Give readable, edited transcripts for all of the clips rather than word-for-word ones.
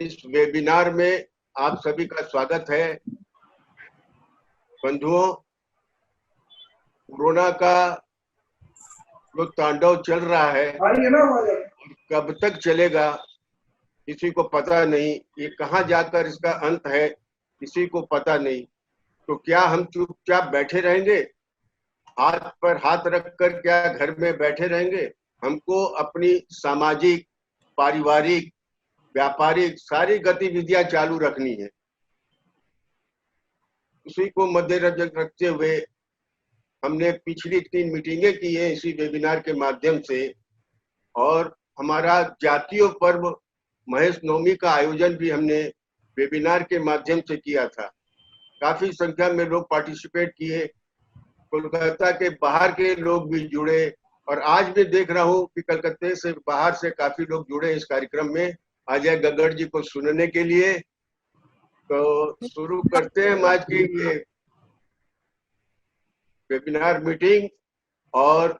इस वेबिनार में आप सभी का स्वागत है। बंधुओं, कोरोना का जो तांडव चल रहा है कब तक चलेगा किसी को पता नहीं। ये कहाँ जाकर इसका अंत है किसी को पता नहीं। तो क्या हम चुपचाप बैठे रहेंगे, हाथ पर हाथ रखकर क्या घर में बैठे रहेंगे? हमको अपनी सामाजिक, पारिवारिक, व्यापारिक सारी गतिविधियां चालू रखनी है। उसी को मद्देनजर रखते हुए हमने पिछली 3 मीटिंगें की हैं इसी वेबिनार के माध्यम से, और हमारा जातीय पर्व महेश नवमी का आयोजन भी हमने वेबिनार के माध्यम से किया था। काफी संख्या में लोग पार्टिसिपेट किए, कोलकाता के बाहर के लोग भी जुड़े, और आज भी देख रहा हूँ कि कलकत्ते से बाहर से काफी लोग जुड़े इस कार्यक्रम में अजय गग्गड़ जी को सुनने के लिए। तो शुरू करते हैं हम आज की ये वेबिनार मीटिंग, और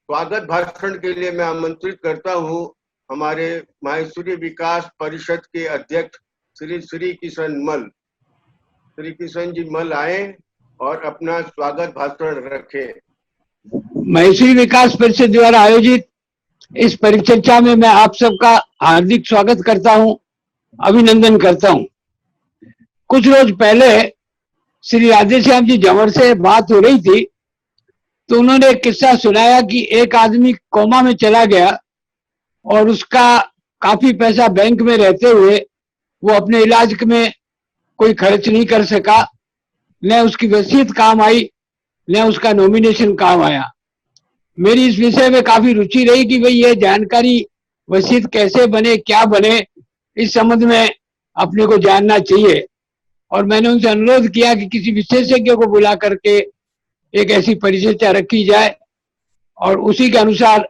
स्वागत भाषण के लिए मैं आमंत्रित करता हूं हमारे माहेश्वरी विकास परिषद के अध्यक्ष श्री श्री किशन मल। श्री किशन जी मल आए और अपना स्वागत भाषण रखें। माहेश्वरी विकास परिषद द्वारा आयोजित इस परिचर्चा में मैं आप सबका हार्दिक स्वागत करता हूं, अभिनंदन करता हूं। कुछ रोज पहले श्री राधेश्याम जी झंवर से बात हो रही थी, तो उन्होंने एक किस्सा सुनाया कि एक आदमी कोमा में चला गया और उसका काफी पैसा बैंक में रहते हुए वो अपने इलाज में कोई खर्च नहीं कर सका, न उसकी वसीयत काम आई न उसका नॉमिनेशन काम आया। मेरी इस विषय में काफी रुचि रही कि भाई ये जानकारी वसीयत कैसे बने, क्या बने, इस संबंध में अपने को जानना चाहिए। और मैंने उनसे अनुरोध किया कि किसी विशेषज्ञ को बुला करके एक ऐसी परिचर्चा रखी जाए, और उसी के अनुसार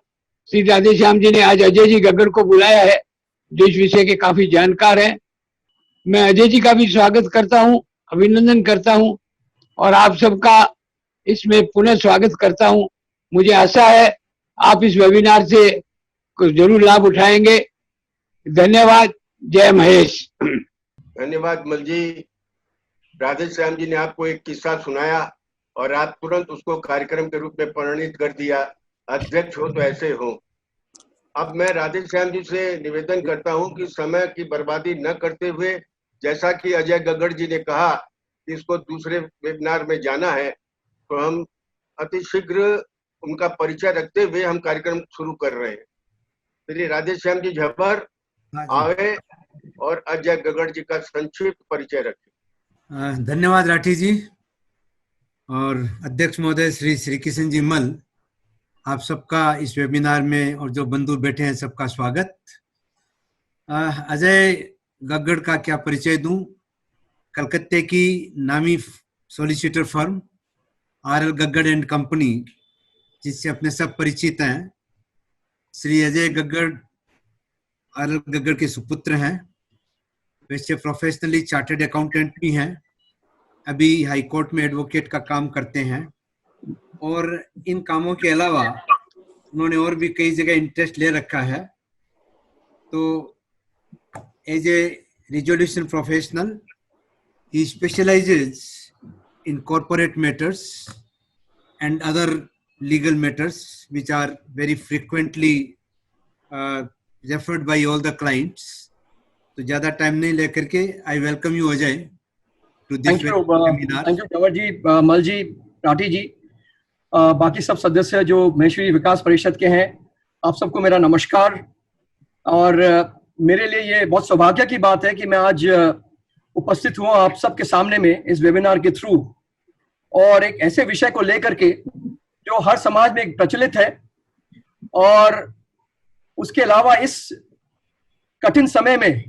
श्री राधेश्याम जी ने आज अजय जी गग्गड़ को बुलाया है जो इस विषय के काफी जानकार हैं। मैं अजय जी का भी स्वागत करता हूं, अभिनंदन करता हूं और आप सबका इसमें पुनः स्वागत करता हूं। मुझे आशा है आप इस वेबिनार से कुछ जरूर लाभ उठाएंगे। धन्यवाद। जय महेश। धन्यवाद मल जी। राधेश्याम जी ने आपको एक किस्सा सुनाया और आप तुरंत उसको कार्यक्रम के रूप में परिणित कर दिया। अध्यक्ष हो तो ऐसे हो। अब मैं राधेश्याम जी से निवेदन करता हूं कि समय की बर्बादी न करते हुए, जैसा कि अजय गग्गड़ जी ने कहा कि इसको दूसरे वेबिनार में जाना है, तो हम अतिशीघ्र उनका परिचय रखते हुए हम कार्यक्रम शुरू कर रहे हैं। श्री राधेश्याम जी झंवर आए और अजय गग्गड़ जी का संक्षिप्त परिचय रखें। धन्यवाद राठी जी और अध्यक्ष महोदय श्री श्री किशन जी मल, आप सबका इस वेबिनार में और जो बंधु बैठे हैं सबका स्वागत। अजय गग्गड़ का क्या परिचय दूं। कलकत्ते की नामी solicitor firm R L. Gaggar and company, जिससे अपने सब परिचित हैं। श्री अजय गग्गड़ आर.एल. गग्गड़ के सुपुत्र हैं। वैसे प्रोफेशनली चार्टर्ड अकाउंटेंट भी हैं, अभी हाई कोर्ट में एडवोकेट का काम करते हैं, और इन कामों के अलावा उन्होंने और भी कई जगह इंटरेस्ट ले रखा है। तो एज ए रिजोल्यूशन प्रोफेशनल ही specializes in corporate matters and other legal matters which are very frequently referred by all the clients. तो ज्यादा टाइम नहीं लेकर के I welcome you Ajay to this webinar. Thank you Kanwar ji, Mal ji, Rathi जी, बाकी सब सदस्य जो माहेश्वरी विकास परिषद के हैं, आप सबको मेरा नमस्कार। और मेरे लिए ये बहुत सौभाग्य की बात है कि मैं आज उपस्थित हुआ आप सबके सामने में इस वेबिनार के थ्रू, और एक ऐसे विषय को लेकर के जो हर समाज में प्रचलित है, और उसके अलावा इस कठिन समय में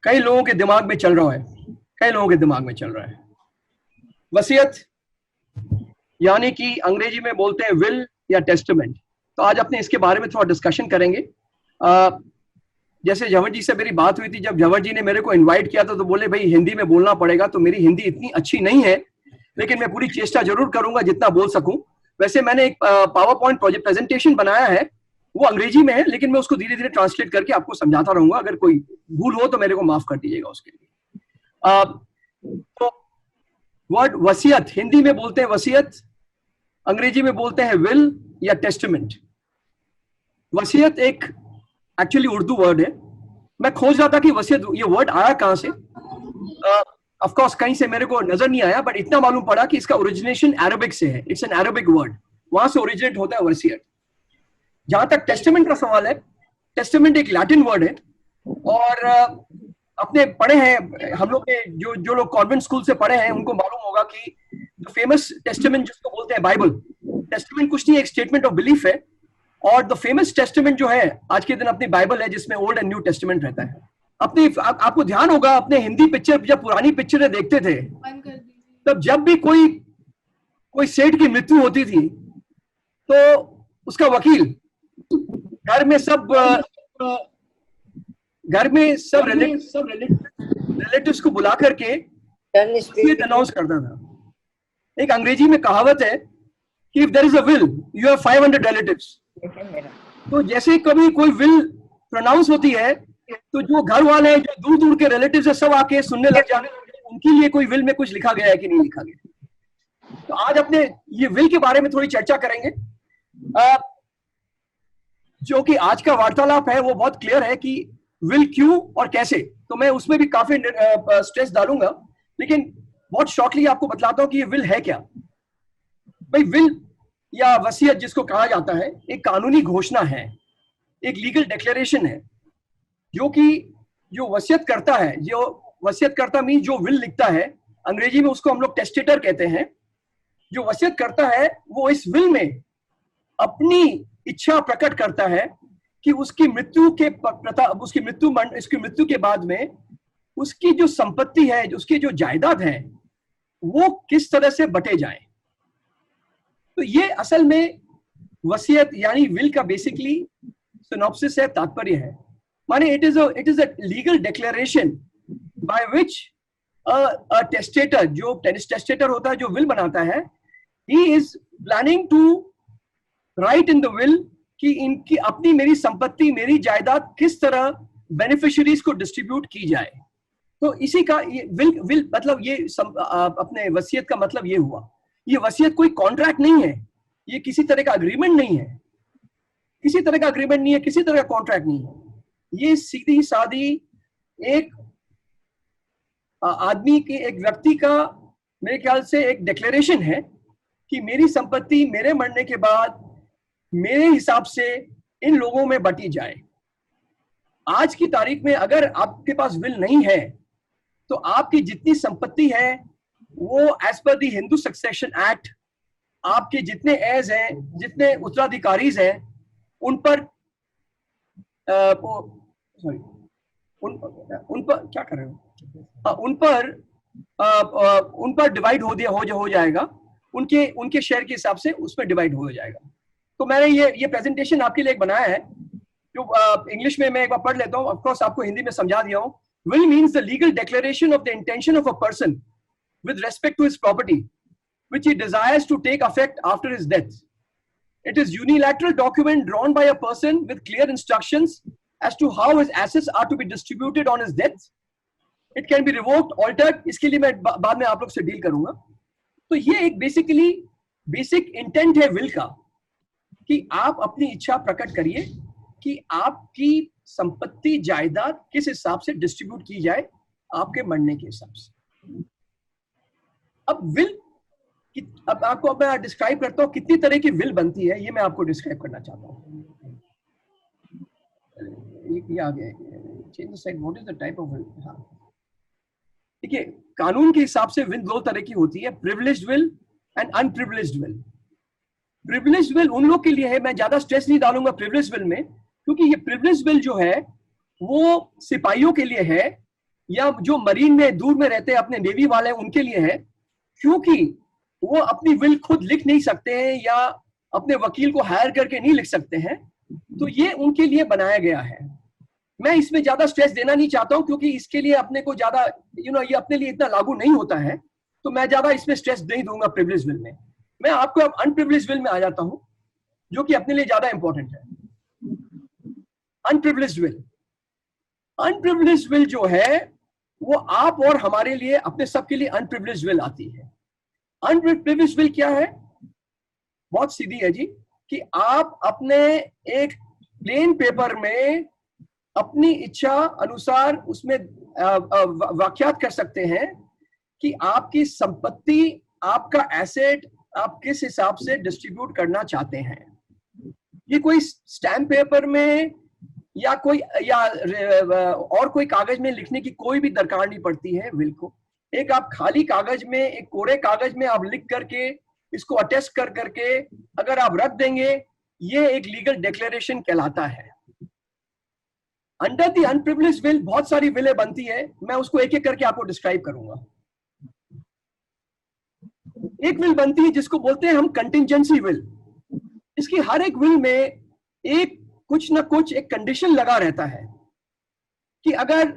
कई लोगों के दिमाग में चल रहा है। वसीयत, यानी कि अंग्रेजी में बोलते हैं विल या टेस्टामेंट। तो आज अपने इसके बारे में थोड़ा डिस्कशन करेंगे। जैसे झंवर जी से मेरी बात हुई थी, जब झंवर जी ने मेरे को इनवाइट किया था तो बोले भाई हिंदी में बोलना पड़ेगा। तो मेरी हिंदी इतनी अच्छी नहीं है, लेकिन मैं पूरी चेष्टा जरूर करूंगा जितना बोल सकूं। वैसे मैंने एक पावर पॉइंट प्रेजेंटेशन बनाया है वो अंग्रेजी में है, लेकिन मैं उसको धीरे धीरे ट्रांसलेट करके आपको समझाता रहूंगा, अगर कोई भूल हो तो मेरे को माफ कर दीजिएगा उसके लिए। तो वर्ड वसीयत, हिंदी में बोलते हैं वसीयत, अंग्रेजी में बोलते हैं विल या टेस्टामेंट। वसीयत एक एक्चुअली उर्दू वर्ड है। मैं खोज रहा था कि वसीयत ये वर्ड आया कहां से। ऑफ कोर्स कहीं से मेरे को नजर नहीं आया, बट इतना मालूम पड़ा कि इसका ओरिजिनेशन अरबिक से है। इट्स एन अरबिक वर्ड, वहां से ओरिजिनेट होता है वसीयत। जहां तक टेस्टामेंट का सवाल है, टेस्टामेंट एक लैटिन वर्ड है, और अपने पढ़े हैं हम लोग ने, जो लोग कॉन्वेंट स्कूल से पढ़े हैं उनको मालूम होगा कि फेमस टेस्टामेंट जिसको बोलते हैं बाइबल, टेस्टामेंट कुछ नहीं, एक स्टेटमेंट ऑफ बिलीफ है। और द फेमस टेस्टामेंट जो है आज के दिन अपनी बाइबल है, जिसमें ओल्ड एंड न्यू टेस्टामेंट रहता है। अपनी आपको ध्यान होगा, अपने हिंदी पिक्चर जब पुरानी पिक्चरें देखते थे, तब जब भी कोई सेठ की मृत्यु होती थी तो उसका वकील घर में सब रिलेटिव्स को बुला करके अनाउंस करता था। एक अंग्रेजी में कहावत है कि if there is a will you have 500 relatives. तो जैसे कभी कोई विल प्रोनाउंस होती है तो जो घर वाले हैं, जो दूर दूर के रिलेटिव्स है, सब आके सुनने लग जाने, उनके लिए कोई विल में कुछ लिखा गया है कि नहीं लिखा गया। तो आज अपने ये विल के बारे में थोड़ी चर्चा करेंगे। जो कि आज का वार्तालाप है वो बहुत क्लियर है कि विल क्यों और कैसे, तो मैं उसमें भी काफी स्ट्रेस डालूंगा, लेकिन बहुत शॉर्टली आपको बतलाता हूं कि ये विल है क्या। भाई विल या वसीयत जिसको कहा जाता है, एक कानूनी घोषणा है, एक लीगल डिक्लेरेशन है, जो कि जो वसीयत करता है, जो वसीयत करता मीन जो विल लिखता है, अंग्रेजी में उसको हम लोग टेस्टेटर कहते हैं। जो वसीयत करता है वो इस विल में अपनी इच्छा प्रकट करता है कि उसकी मृत्यु के बाद में उसकी जो संपत्ति है, उसकी जो जायदाद है, वो किस तरह से बटे जाए। तो ये असल में वसीयत यानी विल का बेसिकली सिनॉप्सिस है, तात्पर्य है। माने it is a legal declaration by which a testator, जो टेस्टेटर होता है, जो विल बनाता है, he is planning to write in the will कि इनकी अपनी मेरी संपत्ति, मेरी जायदाद किस तरह बेनिफिशियरीज को डिस्ट्रीब्यूट की जाए। तो इसी का ये विल मतलब ये अपने वसीयत का मतलब ये हुआ। ये वसीयत कोई कॉन्ट्रैक्ट नहीं है, ये किसी तरह का अग्रीमेंट नहीं है, किसी तरह का अग्रीमेंट नहीं है, किसी तरह का कॉन्ट्रैक्ट नहीं है। ये सीधी सादी एक आदमी के, एक व्यक्ति का मेरे ख्याल से एक डिक्लेरेशन है कि मेरी संपत्ति मेरे मरने के बाद मेरे हिसाब से इन लोगों में बटी जाए। आज की तारीख में अगर आपके पास विल नहीं है तो आपकी जितनी संपत्ति है वो एज पर दी हिंदू सक्सेशन एक्ट, आपके जितने एज हैं, जितने उत्तराधिकारीज हैं, उन पर क्या कर रहे हो, उन पर डिवाइड हो जाएगा, उनके शेयर के हिसाब से उसमें डिवाइड हो जाएगा। तो मैंने ये प्रेजेंटेशन आपके लिए एक बनाया है, जो इंग्लिश में मैं एक बार पढ़ लेता हूँ, ऑफ कोर्स आपको हिंदी में समझा दिया हूँ। Will means the legal declaration of the intention of a person with respect to his property which he desires to take effect after his death. It is unilateral document drawn by a person with clear instructions as to how his assets are to be distributed on his death. It can be revoked, altered. इसके लिए मैं बाद में आप लोग से deal करूंगा। तो ये एक बेसिक इंटेंट है विल का, कि आप अपनी इच्छा प्रकट करिए कि आपकी संपत्ति, जायदाद किस हिसाब से डिस्ट्रीब्यूट की जाए आपके मरने के हिसाब से। अब विल, अब आपको मैं डिस्क्राइब करता हूं कितनी तरह की विल बनती है, ये मैं आपको डिस्क्राइब करना चाहता हूं। ये आ गया, change the side, what is the type of will. हाँ, देखिए कानून के हिसाब से विल दो तरह की होती है, privileged will and unprivileged will. Privileged will उन लोग के लिए है, मैं ज्यादा स्ट्रेस नहीं डालूंगा प्रिविलेज्ड विल में, क्योंकि ये प्रिविलेज्ड विल जो है वो सिपाहियों के लिए है, या जो मरीन में दूर में रहते हैं अपने नेवी वाले, उनके लिए है, क्योंकि वो अपनी विल खुद लिख नहीं सकते हैं या अपने वकील को हायर करके नहीं लिख सकते हैं, तो ये उनके लिए बनाया गया है। मैं इसमें ज्यादा स्ट्रेस देना नहीं चाहता हूं, क्योंकि इसके लिए अपने को ज्यादा ये अपने लिए इतना लागू नहीं होता है, तो मैं ज्यादा इसमें स्ट्रेस नहीं दूंगा प्रिविलेज विल में। मैं आपको अब अनप्रिविलेज विल में आ जाता हूं, जो कि अपने लिए ज्यादा इंपॉर्टेंट है। Unprivileged will. अनप्रिविलेज्ड विल जो है वो आप और हमारे लिए, अपने सबके लिए अनप्रिविलेज्ड विल आती है। अनप्रिविलेज्ड विल क्या है? बहुत सीधी है जी, कि आप अपने एक प्लेन पेपर में अपनी इच्छा अनुसार उसमें व्याख्यात कर सकते हैं कि आपकी संपत्ति, आपका एसेट आप किस हिसाब से डिस्ट्रीब्यूट करना चाहते हैं। ये कोई स्टैम्प पेपर में या और कोई कागज में लिखने की कोई भी दरकार नहीं पड़ती है विल को। एक आप खाली कागज में, एक कोरे कागज में आप लिख करके, इसको अटेस्ट कर करके अगर आप रख देंगे, ये एक लीगल डिक्लेरेशन कहलाता है। अंडर द अनप्रिविलेज्ड विल बहुत सारी विलें बनती है, मैं उसको एक एक करके आपको डिस्क्राइब करूंगा। एक विल बनती है जिसको बोलते हैं हम कंटिंजेंसी विल। इसकी हर एक विल में एक कुछ ना कुछ एक कंडीशन लगा रहता है कि अगर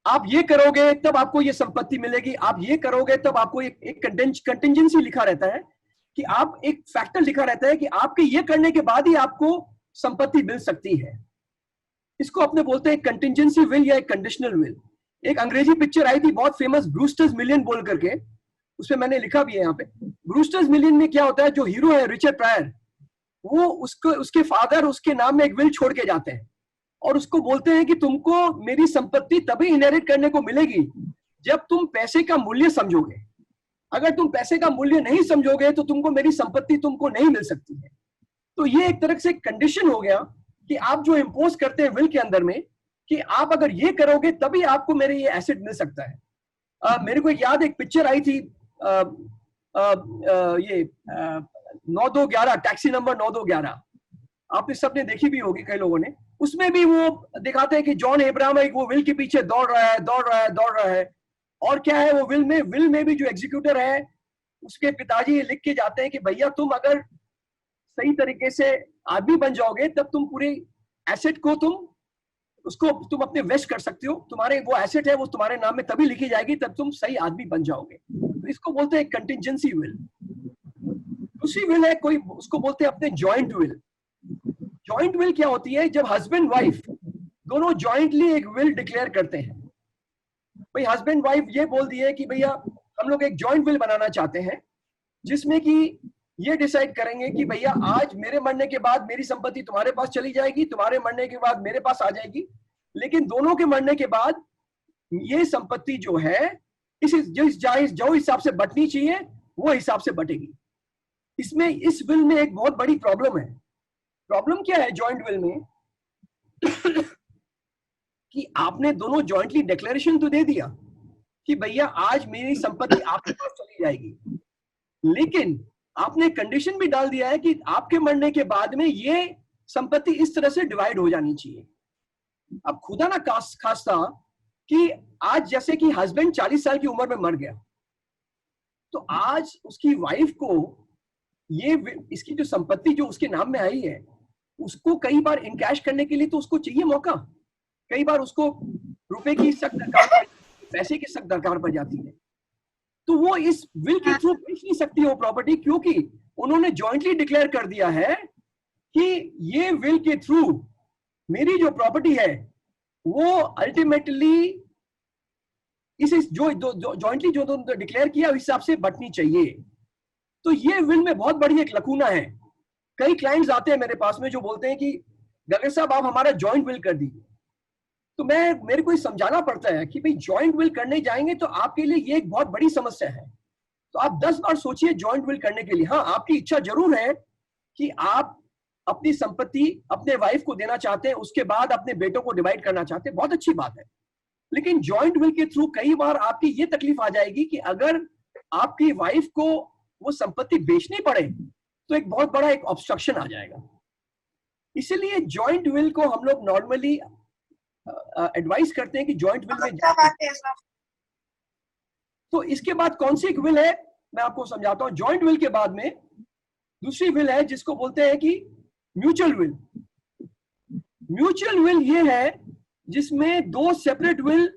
आप ये करोगे तब आपको ये संपत्ति मिलेगी, आप ये करोगे तब आपको एक कंटिंजेंसी लिखा रहता है, कि आप एक फैक्टर लिखा रहता है कि आपके ये करने के बाद ही आपको संपत्ति मिल सकती है। इसको अपने बोलते हैं कंटिंजेंसी विल या एक कंडीशनल विल। एक अंग्रेजी पिक्चर आई थी बहुत फेमस, ब्रूस्टर्स मिलियन बोल करके, उसमें मैंने लिखा भी है यहाँ पे। ब्रूस्टर्स मिलियन में क्या होता है, जो हीरो है रिचर्ड प्रायर, वो उसके फादर उसके नाम में एक विल छोड़ के जाते हैं और उसको बोलते हैं कि तुमको मेरी संपत्ति तभी इनहेरिट करने को मिलेगी जब तुम पैसे का मूल्य समझोगे। अगर तुम पैसे का मूल्य नहीं समझोगे तो तुमको मेरी संपत्ति तुमको नहीं मिल सकती है। तो ये एक तरह से कंडीशन हो गया कि आप जो इम्पोज करते हैं विल के अंदर में, कि आप अगर ये करोगे तभी आपको मेरे ये एसेट मिल सकता है। मेरे को याद एक पिक्चर आई थी, ये 9211, टैक्सी नंबर 9211, आपने सबने देखी भी होगी कई लोगों ने। उसमें भी वो दिखाते हैं कि जॉन अब्राहम एक वो विल के पीछे दौड़ रहा है। और क्या है वो विल में भी जो एग्जीक्यूटर है उसके पिताजी लिख के जाते हैं कि भैया तुम अगर सही तरीके से आदमी बन जाओगे तब तुम पूरे एसेट को तुम अपने वेस्ट कर सकते हो, तुम्हारे वो एसेट है वो तुम्हारे नाम में तभी लिखी जाएगी तब तुम सही आदमी बन जाओगे। तो इसको बोलते हैं कंटिंजेंसी विल। दूसरी विल है कोई, उसको बोलते हैं अपने जॉइंट विल। जॉइंट विल क्या होती है, जब हस्बैंड वाइफ दोनों जॉइंटली एक विल डिक्लेयर करते हैं। भाई हस्बैंड वाइफ ये बोल दिए कि भैया हम लोग एक जॉइंट विल बनाना चाहते हैं जिसमें कि ये डिसाइड करेंगे कि भैया आज मेरे मरने के बाद मेरी संपत्ति तुम्हारे पास चली जाएगी, तुम्हारे मरने के बाद मेरे पास आ जाएगी, लेकिन दोनों के मरने के बाद ये संपत्ति जो है जो हिसाब से बंटनी चाहिए वो हिसाब से बटेगी। इसमें इस विल में एक बहुत बड़ी प्रॉब्लम है। प्रॉब्लम क्या है जॉइंट विल में कि आपने दोनों जॉइंटली डिक्लेरेशन तो दे दिया कि भैया आज मेरी संपत्ति आपके पास चली जाएगी, लेकिन आपने कंडीशन भी डाल दिया है कि आपके मरने के बाद में ये संपत्ति इस तरह से डिवाइड हो जानी चाहिए। अब खुदा ना खास्ता कि आज जैसे कि हस्बैंड 40 साल की उम्र में मर गया, तो आज उसकी वाइफ को ये इसकी जो संपत्ति जो उसके नाम में आई है उसको कई बार इनकैश करने के लिए तो उसको चाहिए मौका। कई बार उसको रुपए की सख्त दरकार, पैसे की सख्त दरकार पड़ जाती है, तो वो इस विल के थ्रू बेच नहीं सकती वो प्रॉपर्टी, क्योंकि उन्होंने जॉइंटली डिक्लेयर कर दिया है कि ये विल के थ्रू मेरी जो प्रॉपर्टी है वो अल्टीमेटली इस जो जॉइंटली जो डिक्लेयर किया उस हिसाब से बंटनी चाहिए। तो ये विल में बहुत बड़ी एक लकूना है। कई क्लाइंट्स आते हैं मेरे पास में जो बोलते हैं कि गगर साहब आप हमारा जॉइंट विल कर दीजिए। तो मेरे को समझाना पड़ता है कि भाई जॉइंट विल करने जाएंगे तो आपके लिए ये एक बहुत बड़ी समस्या है। तो आप 10 बार सोचिए जॉइंट विल करने के लिए। हाँ, आपकी इच्छा जरूर है कि आप अपनी संपत्ति अपने वाइफ को देना चाहते हैं, उसके बाद अपने बेटों को डिवाइड करना चाहते हैं, बहुत अच्छी बात है। लेकिन जॉइंट विल के थ्रू कई बार आपकी ये तकलीफ आ जाएगी कि अगर आपकी वाइफ को वो संपत्ति बेचनी पड़े तो एक बहुत बड़ा एक ऑब्स्ट्रक्शन आ जाएगा। इसीलिए जॉइंट विल को हम लोग नॉर्मली एडवाइस करते हैं कि जॉइंट विल में जाए। तो इसके बाद कौन सी एक विल है मैं आपको समझाता हूं। जॉइंट विल के बाद में दूसरी विल है जिसको बोलते हैं कि म्यूचुअल विल। म्यूचुअल विल ये है जिसमें दो सेपरेट विल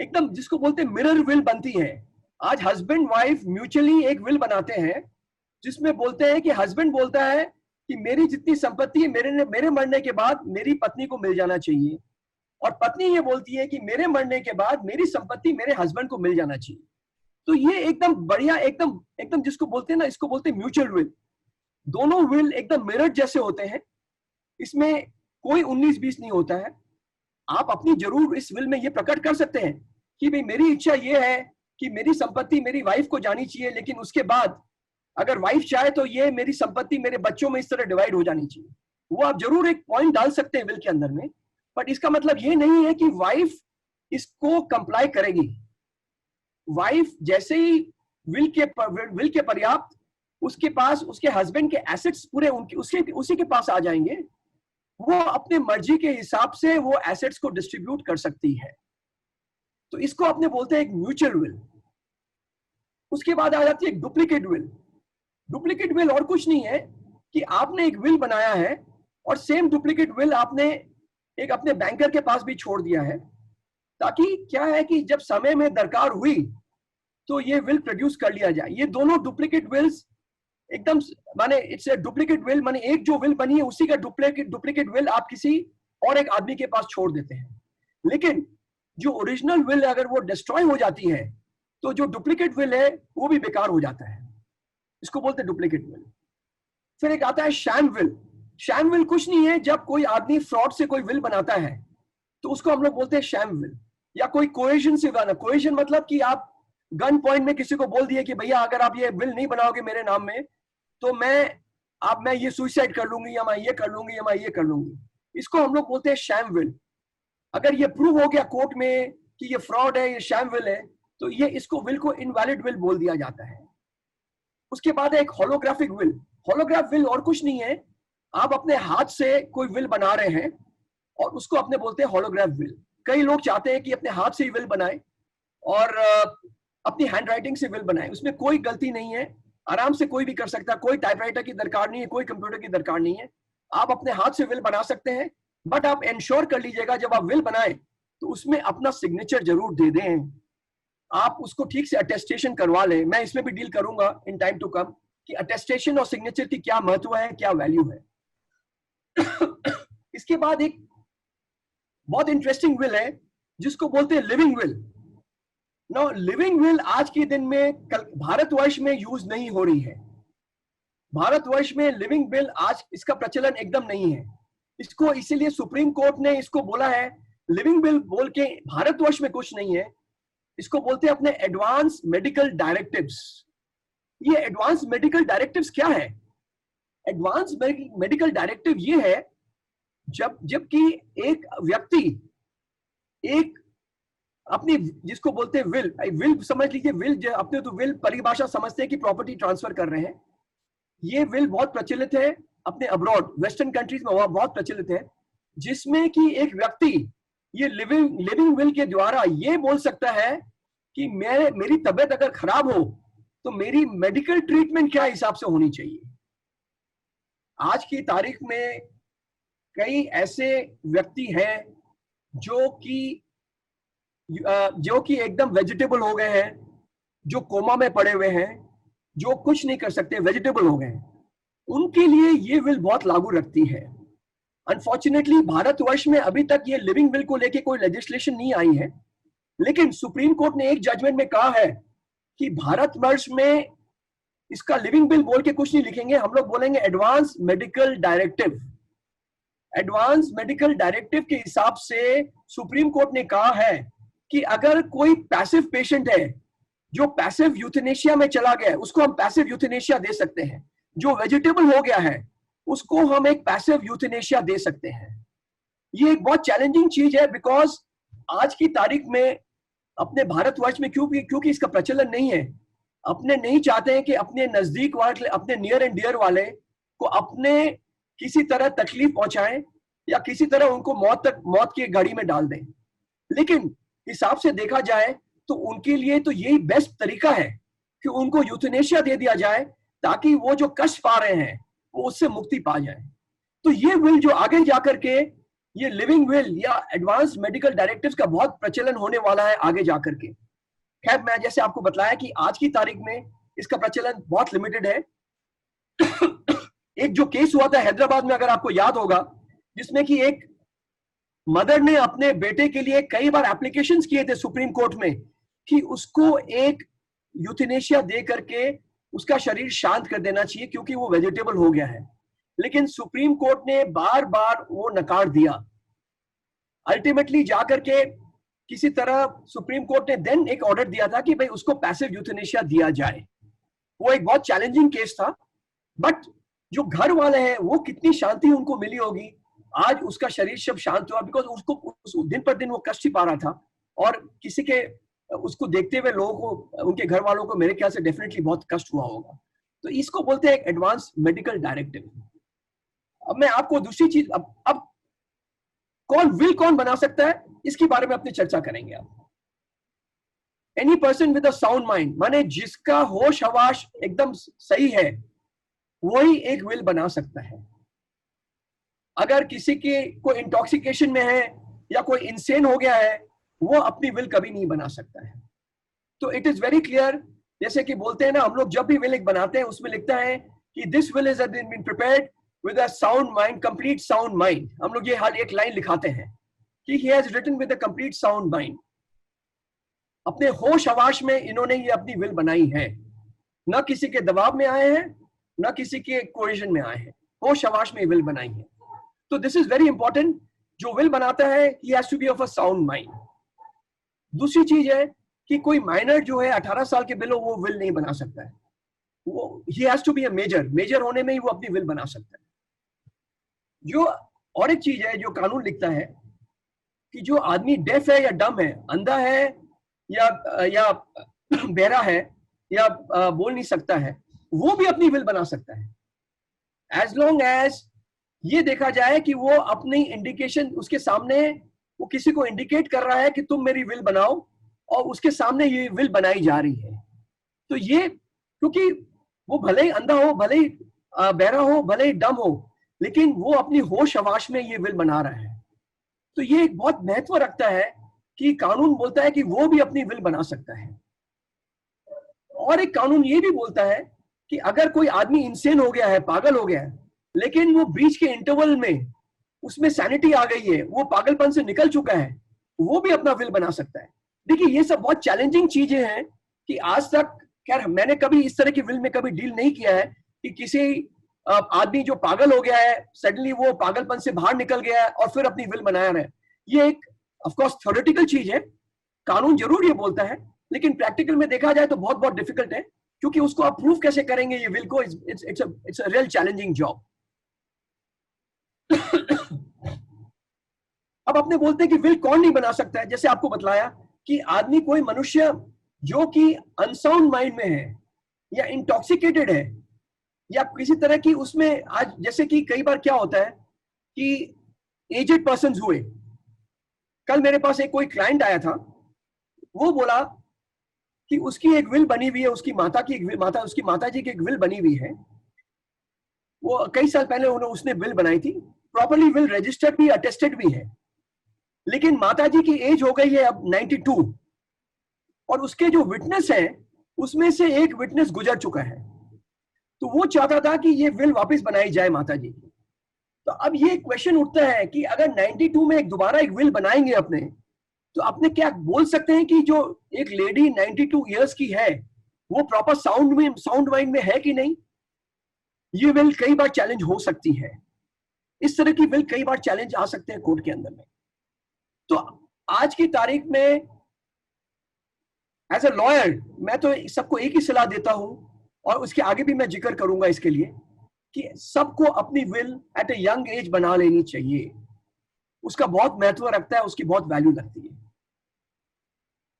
एकदम जिसको बोलते हैं मिरर विल बनती है। आज हस्बैंड वाइफ म्यूचुअली एक विल बनाते हैं जिसमें बोलते हैं कि हस्बैंड बोलता है कि मेरी जितनी संपत्ति है मेरे मरने के बाद मेरी पत्नी को मिल जाना चाहिए, और पत्नी ये बोलती है कि मेरे मरने के बाद मेरी संपत्ति मेरे हस्बैंड को मिल जाना चाहिए। तो ये एकदम बढ़िया, एकदम एकदम जिसको बोलते हैं ना, इसको बोलते हैं म्यूचुअल विल। दोनों विल एकदम मिरर जैसे होते हैं, इसमें कोई 19-20 नहीं होता है। आप अपनी जरूर इस विल में ये प्रकट कर सकते हैं कि भाई मेरी इच्छा ये है कि मेरी संपत्ति मेरी वाइफ को जानी चाहिए, लेकिन उसके बाद अगर वाइफ चाहे तो ये मेरी संपत्ति मेरे बच्चों में इस तरह डिवाइड हो जानी चाहिए। वो आप जरूर एक पॉइंट डाल सकते हैं विल के अंदर में, बट इसका मतलब ये नहीं है कि वाइफ इसको कंप्लाई करेगी। वाइफ जैसे ही विल के पर्याप्त उसके पास उसके हस्बैंड के एसेट्स पूरे उसी के पास आ जाएंगे, वो अपने मर्जी के हिसाब से वो एसेट्स को डिस्ट्रीब्यूट कर सकती है। तो इसको अपने बोलते हैं एक म्यूचुअल विल। उसके बाद आ जाती है एक डुप्लीकेट विल। डुप्लीकेट विल और कुछ नहीं है कि आपने एक विल बनाया है और सेम डुप्लीकेट विल आपने एक अपने बैंकर के पास भी छोड़ दिया है, ताकि क्या है कि जब समय में दरकार हुई तो ये विल प्रोड्यूस कर लिया जाए। ये दोनों डुप्लीकेट विल्स एकदम माने इट्स ए डुप्लीकेट विल, माने एक जो विल बनी है उसी का डुप्लीकेट विल आप किसी और एक आदमी के पास छोड़ देते हैं। लेकिन जो ओरिजिनल विल अगर वो डिस्ट्रॉय हो जाती है तो जो डुप्लीकेट विल है वो भी बेकार हो जाता है। इसको बोलते हैं डुप्लीकेट विल। फिर एक आता है शैम विल। शैम विल कुछ नहीं है, जब कोई आदमी फ्रॉड से कोई विल बनाता है तो उसको हम लोग बोलते हैं शैम विल। या कोई कोएशन से बना, कोएशन मतलब कि आप गन पॉइंट में किसी को बोल दिए कि भैया अगर आप ये विल नहीं बनाओगे मेरे नाम में तो मैं ये सुसाइड कर लूंगी, या मैं ये कर लूंगी, या मैं ये कर लूंगी। इसको हम लोग बोलते हैं शैम विल। अगर ये प्रूव हो गया कोर्ट में कि ये फ्रॉड है, ये शैम विल है, तो ये इसको विल को इनवैलिड विल बोल दिया जाता है। उसके बाद एक होलोग्राफिक विल। होलोग्राफ विल और कुछ नहीं है, आप अपने हाथ से कोई विल बना रहे हैं और उसको अपने बोलते हैं होलोग्राफ विल। कई लोग चाहते हैं कि अपने हाथ से ही विल बनाए और अपनी हैंड राइटिंग से विल बनाए, उसमें कोई गलती नहीं है, आराम से कोई भी कर सकता है, कोई टाइपराइटर की दरकार नहीं है, कोई कंप्यूटर की दरकार नहीं है, आप अपने हाथ से विल बना सकते हैं। बट आप इंश्योर कर लीजिएगा जब आप विल बनाए तो उसमें अपना सिग्नेचर जरूर दे दें, आप उसको ठीक से अटेस्टेशन करवा लें। मैं इसमें भी डील करूंगा इन टाइम टू कम कि अटेस्टेशन और सिग्नेचर की क्या महत्व है, क्या वैल्यू है। इसके बाद एक बहुत इंटरेस्टिंग विल है जिसको बोलते हैं living will. Now living will आज के दिन में भारतवर्ष में यूज नहीं हो रही है। भारतवर्ष में लिविंग विल आज इसका प्रचलन एकदम नहीं है। इसको इसीलिए सुप्रीम कोर्ट ने इसको बोला है लिविंग विल बोल के भारतवर्ष में कुछ नहीं है, इसको बोलते हैं अपने एडवांस मेडिकल डायरेक्टिव्स। ये एडवांस मेडिकल डायरेक्टिव्स क्या है? एडवांस मेडिकल डायरेक्टिव ये है जबकि एक व्यक्ति एक अपनी जिसको बोलते हैं विल समझ लीजिए, विल अपने तो विल परिभाषा समझते हैं कि प्रॉपर्टी ट्रांसफर कर रहे हैं। ये विल बहुत प्रचलित है अपने अब्रॉड वेस्टर्न कंट्रीज में, बहुत प्रचलित है, जिसमें कि एक व्यक्ति ये लिविंग विल के द्वारा ये बोल सकता है कि मेरी तबीयत अगर खराब हो तो मेरी मेडिकल ट्रीटमेंट क्या हिसाब से होनी चाहिए। आज की तारीख में कई ऐसे व्यक्ति हैं जो कि एकदम वेजिटेबल हो गए हैं, जो कोमा में पड़े हुए हैं, जो कुछ नहीं कर सकते, वेजिटेबल हो गए हैं। उनके लिए ये विल बहुत लागू रखती है। अनफॉर्चुनेटली भारतवर्ष में अभी तक ये लिविंग विल को लेके कोई लेजिस्लेशन नहीं आई है, लेकिन सुप्रीम कोर्ट ने एक जजमेंट में कहा है कि भारतवर्ष में इसका लिविंग विल बोल के कुछ नहीं लिखेंगे, हम लोग बोलेंगे advance medical directive. Advance medical directive के हिसाब से सुप्रीम कोर्ट ने कहा है कि अगर कोई पैसिव पेशेंट है जो पैसिव यूथेनेशिया में चला गया है, उसको हम पैसिव यूथेनेशिया दे सकते हैं। जो वेजिटेबल हो गया है उसको हम एक पैसिव यूथेनेशिया दे सकते हैं। ये एक बहुत चैलेंजिंग चीज है, बिकॉज आज की तारीख में अपने भारतवर्ष में क्योंकि इसका प्रचलन नहीं है, अपने नहीं चाहते हैं कि अपने नजदीक वाले, अपने नियर एंड डियर वाले को अपने किसी तरह तकलीफ पहुंचाएं या किसी तरह उनको मौत की घड़ी में डाल दें। लेकिन हिसाब से देखा जाए तो उनके लिए तो यही बेस्ट तरीका है कि उनको यूथेनेशिया दे दिया जाए ताकि वो जो कष्ट पा रहे हैं वो उससे मुक्ति पा जाए। तो ये विल जो आगे जाकर के ये लिविंग विल या एडवांस मेडिकल डायरेक्टिव्स का बहुत प्रचलन होने वाला है आगे जाकर के। खैर, मैं जैसे आपको बताया कि आज की तारीख में इसका प्रचलन बहुत लिमिटेड है। एक जो केस हुआ था हैदराबाद में, अगर आपको याद होगा, जिसमें कि एक मदर ने अपने बेटे के लिए कई बार एप्लीकेशंस किए थे सुप्रीम कोर्ट में कि उसको एक यूथेनेशिया दे करके उसका शरीर शांत कर देना चाहिए क्योंकि वो वेजिटेबल हो गया है, लेकिन सुप्रीम कोर्ट ने बार बार वो नकार दिया। अल्टीमेटली जाकर के किसी तरह सुप्रीम कोर्ट ने देन एक ऑर्डर दिया था कि भाई उसको पैसिव यूथेनेशिया दिया जाए। वो एक बहुत चैलेंजिंग केस था, बट जो घर वाले हैं वो कितनी शांति उनको मिली होगी, आज उसका शरीर सब शांत हुआ, बिकॉज उसको दिन पर दिन वो कष्ट ही पा रहा था, और किसी के उसको देखते हुए लोगों को, उनके घर वालों को मेरे ख्याल से डेफिनेटली बहुत कष्ट हुआ होगा। तो इसको बोलते हैं एक एडवांस मेडिकल डायरेक्टिव। अब मैं आपको दूसरी चीज, अब कौन बना सकता है इसके बारे में अपनी चर्चा करेंगे। आप any person with a sound mind, माने जिसका होश हवास एकदम सही है, वही एक विल बना सकता है। अगर किसी के कोई इंटॉक्सिकेशन में है या कोई इंसेन हो गया है, वो अपनी विल कभी नहीं बना सकता है। तो इट इज वेरी क्लियर, जैसे कि बोलते हैं ना हम लोग, जब भी विल एक बनाते हैं उसमें लिखता है कि this will is been prepared with a sound mind, complete sound mind. हम लोग ये हर एक लाइन लिखाते हैं कि he has written with a complete sound mind. अपने होश हवास में इन्होंने ये अपनी विल बनाई है, न किसी के दबाव में आए हैं, न किसी के कोएशन में आए हैं, होश हवास में विल बनाई है। तो दिस इज वेरी इंपॉर्टेंट। जो विल बनाता है he has to be of a sound mind. दूसरी चीज है कि कोई माइनर जो है 18 साल के बिलो वो विल नहीं बना सकता है, वो he has to be a major होने में ही वो अपनी विल बना सकता है। जो और एक चीज है जो कानून लिखता है कि जो आदमी डेफ है या डम है, अंधा है या बहरा है या बोल नहीं सकता है, वो भी अपनी विल बना सकता है, एज लॉन्ग एज ये देखा जाए कि वो अपनी इंडिकेशन, उसके सामने वो किसी को इंडिकेट कर रहा है कि तुम मेरी विल बनाओ, और उसके सामने ये विल बनाई जा रही है। तो ये, क्योंकि वो भले ही अंधा हो, भले ही बहरा हो, भले ही डम हो, लेकिन वो अपनी होश हवास में ये विल बना रहा है। तो ये एक बहुत महत्व रखता है कि कानून बोलता है कि वो भी अपनी विल बना सकता है। और एक कानून ये भी बोलता है कि अगर कोई आदमी इंसेन हो गया है, पागल हो गया है, लेकिन वो बीच के इंटरवल में उसमें सैनिटी आ गई है, वो पागलपन से निकल चुका है, वो भी अपना विल बना सकता है। देखिए ये सब बहुत चैलेंजिंग चीजें हैं कि आज तक, खैर मैंने कभी इस तरह की विल में कभी डील नहीं किया है कि किसी आदमी जो पागल हो गया है, सडनली वो पागलपन से बाहर निकल गया है और फिर अपनी विल बनाया रहा है। ये एक ऑफ कोर्स थ्योरेटिकल चीज है, कानून जरूर ये बोलता है, लेकिन प्रैक्टिकल में देखा जाए तो बहुत बहुत डिफिकल्ट है, क्योंकि उसको आप प्रूव कैसे करेंगे ये विल को, it's a real challenging job. अब अपने बोलते हैं कि विल कौन नहीं बना सकता है। जैसे आपको बतलाया कि आदमी, कोई मनुष्य जो कि अनसाउंड माइंड में है या इंटॉक्सिकेटेड है या किसी तरह की उसमें, आज जैसे कि कई बार क्या होता है कि एजेड पर्सन्स हुए, कल मेरे पास एक कोई क्लाइंट आया था, वो बोला कि उसकी एक विल बनी हुई है, उसकी माता की उसकी माताजी की एक विल बनी हुई है, वो कई साल पहले उसने विल बनाई थी, प्रॉपर्ली विल रजिस्टर्ड भी, अटेस्टेड भी है, लेकिन माताजी की एज हो गई है अब 92, और उसके जो विटनेस है उसमें से एक विटनेस गुजर चुका है, तो वो चाहता था कि ये विल वापस बनाई जाए माताजी की। तो अब ये क्वेश्चन उठता है कि अगर 92 में दोबारा एक विल बनाएंगे अपने, तो अपने क्या बोल सकते हैं कि जो एक लेडी 92 इयर्स की है वो प्रॉपर साउंड माइंड में है कि नहीं? ये विल कई बार चैलेंज हो सकती है, इस तरह की विल कई बार चैलेंज आ सकते हैं कोर्ट के अंदर में। तो आज की तारीख में एज अ लॉयर मैं तो सबको एक ही सलाह देता हूं, और उसके आगे भी मैं जिक्र करूंगा इसके लिए, कि सबको अपनी will at a young age बना लेनी चाहिए। उसका बहुत महत्व रखता है, उसकी बहुत वैल्यू लगती है।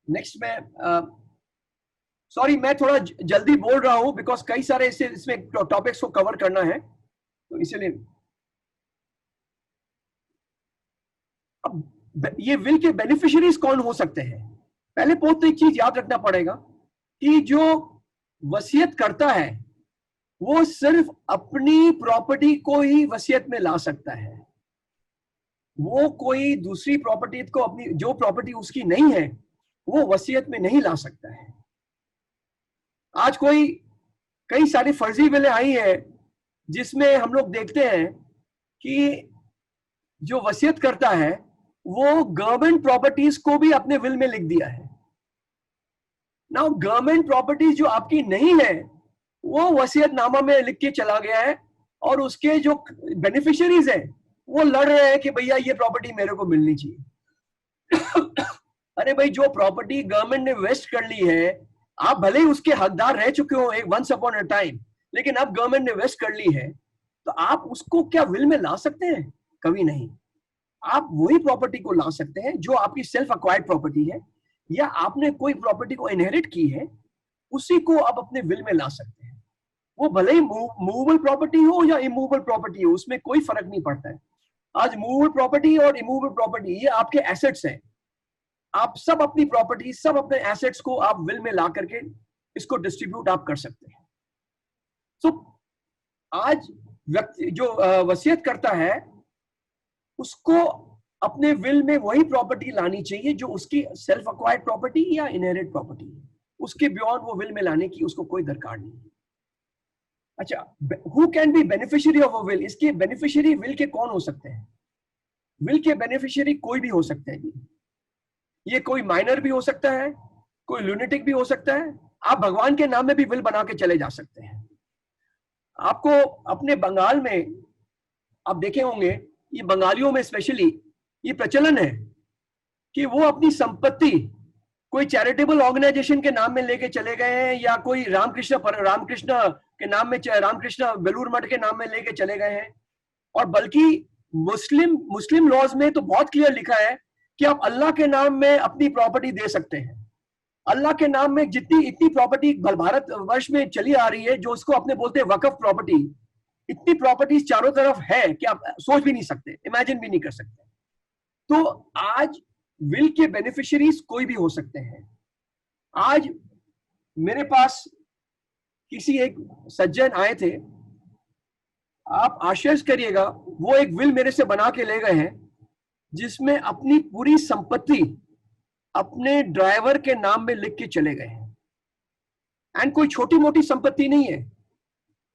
नेक्स्ट में सॉरी मैं थोड़ा जल्दी बोल रहा हूं, बिकॉज कई सारे इसमें टॉपिक्स को कवर करना है, तो इसलिए। अब ये विल के बेनिफिशियरीज कौन हो सकते हैं? पहले बहुत एक चीज याद रखना पड़ेगा कि जो वसीयत करता है वो सिर्फ अपनी प्रॉपर्टी को ही वसीयत में ला सकता है, वो कोई दूसरी प्रॉपर्टी को, अपनी जो प्रॉपर्टी उसकी नहीं है, वो वसीयत में नहीं ला सकता है। आज कई सारी फर्जी विलें आई है जिसमें हम लोग देखते हैं कि जो वसीयत करता है वो गवर्नमेंट प्रॉपर्टीज को भी अपने विल में लिख दिया है। नाउ गवर्नमेंट प्रॉपर्टीज जो आपकी नहीं है वो वसीयतनामा में लिख के चला गया है, और उसके जो बेनिफिशियरीज हैं वो लड़ रहे हैं कि भैया ये प्रॉपर्टी मेरे को मिलनी चाहिए। अरे भाई, जो प्रॉपर्टी गवर्नमेंट ने वेस्ट कर ली है, आप भले ही उसके हकदार रह चुके हो एक वंस अपॉन अ टाइम, लेकिन अब गवर्नमेंट ने वेस्ट कर ली है, तो आप उसको क्या विल में ला सकते हैं? कभी नहीं। आप वही प्रॉपर्टी को ला सकते हैं जो आपकी सेल्फ अक्वायर्ड प्रॉपर्टी है, या आपने कोई प्रॉपर्टी को इनहेरिट की है, उसी को आप अपने विल में ला सकते हैं। वो भले ही मूवेबल प्रॉपर्टी हो या इमूवेबल प्रॉपर्टी हो, उसमें कोई फर्क नहीं पड़ता है। आज मूवेबल प्रॉपर्टी और इमूवेबल प्रॉपर्टी ये आपके एसेट्स हैं। आप सब अपनी प्रॉपर्टी, सब अपने एसेट्स को आप विल में ला करके इसको डिस्ट्रीब्यूट आप कर सकते हैं। तो आज व्यक्ति जो वसीयत करता है उसको अपने विल में वही प्रॉपर्टी लानी चाहिए जो उसकी सेल्फ अक्वायर्ड प्रॉपर्टी या इनहेरिट प्रॉपर्टी है। उसके बियॉन्ड वो विल में लाने की उसको कोई दरकार नहीं है। अच्छा, who can be beneficiary of a will? इसके बेनिफिशियरी विल के कौन हो सकते हैं? विल के बेनिफिशियरी कोई भी हो सकते हैं। ये कोई माइनर भी हो सकता है, कोई लुनेटिक भी हो सकता है। आप भगवान के नाम में भी विल बना के चले जा सकते हैं। आपको अपने बंगाल में आप देखे होंगे, ये बंगालियों में स्पेशली ये प्रचलन है कि वो अपनी संपत्ति कोई चैरिटेबल ऑर्गेनाइजेशन के नाम में लेके चले गए हैं, या कोई रामकृष्ण के नाम में, रामकृष्ण बेलूर मठ के नाम में लेके चले गए हैं। और बल्कि मुस्लिम लॉज में तो बहुत क्लियर लिखा है कि आप अल्लाह के नाम में अपनी प्रॉपर्टी दे सकते हैं। अल्लाह के नाम में इतनी प्रॉपर्टी भारत वर्ष में चली आ रही है, जो उसको अपने बोलते हैं वक्फ प्रॉपर्टी, इतनी प्रॉपर्टीज चारों तरफ है कि आप सोच भी नहीं सकते, इमेजिन भी नहीं कर सकते। तो आज विल के बेनिफिशियरीज कोई भी हो सकते हैं। आज मेरे पास किसी एक सज्जन आए थे, आप आश्चर्य करिएगा, वो एक विल मेरे से बना के ले गए हैं जिसमें अपनी पूरी संपत्ति अपने ड्राइवर के नाम में लिख के चले गए हैं। एंड कोई छोटी मोटी संपत्ति नहीं है,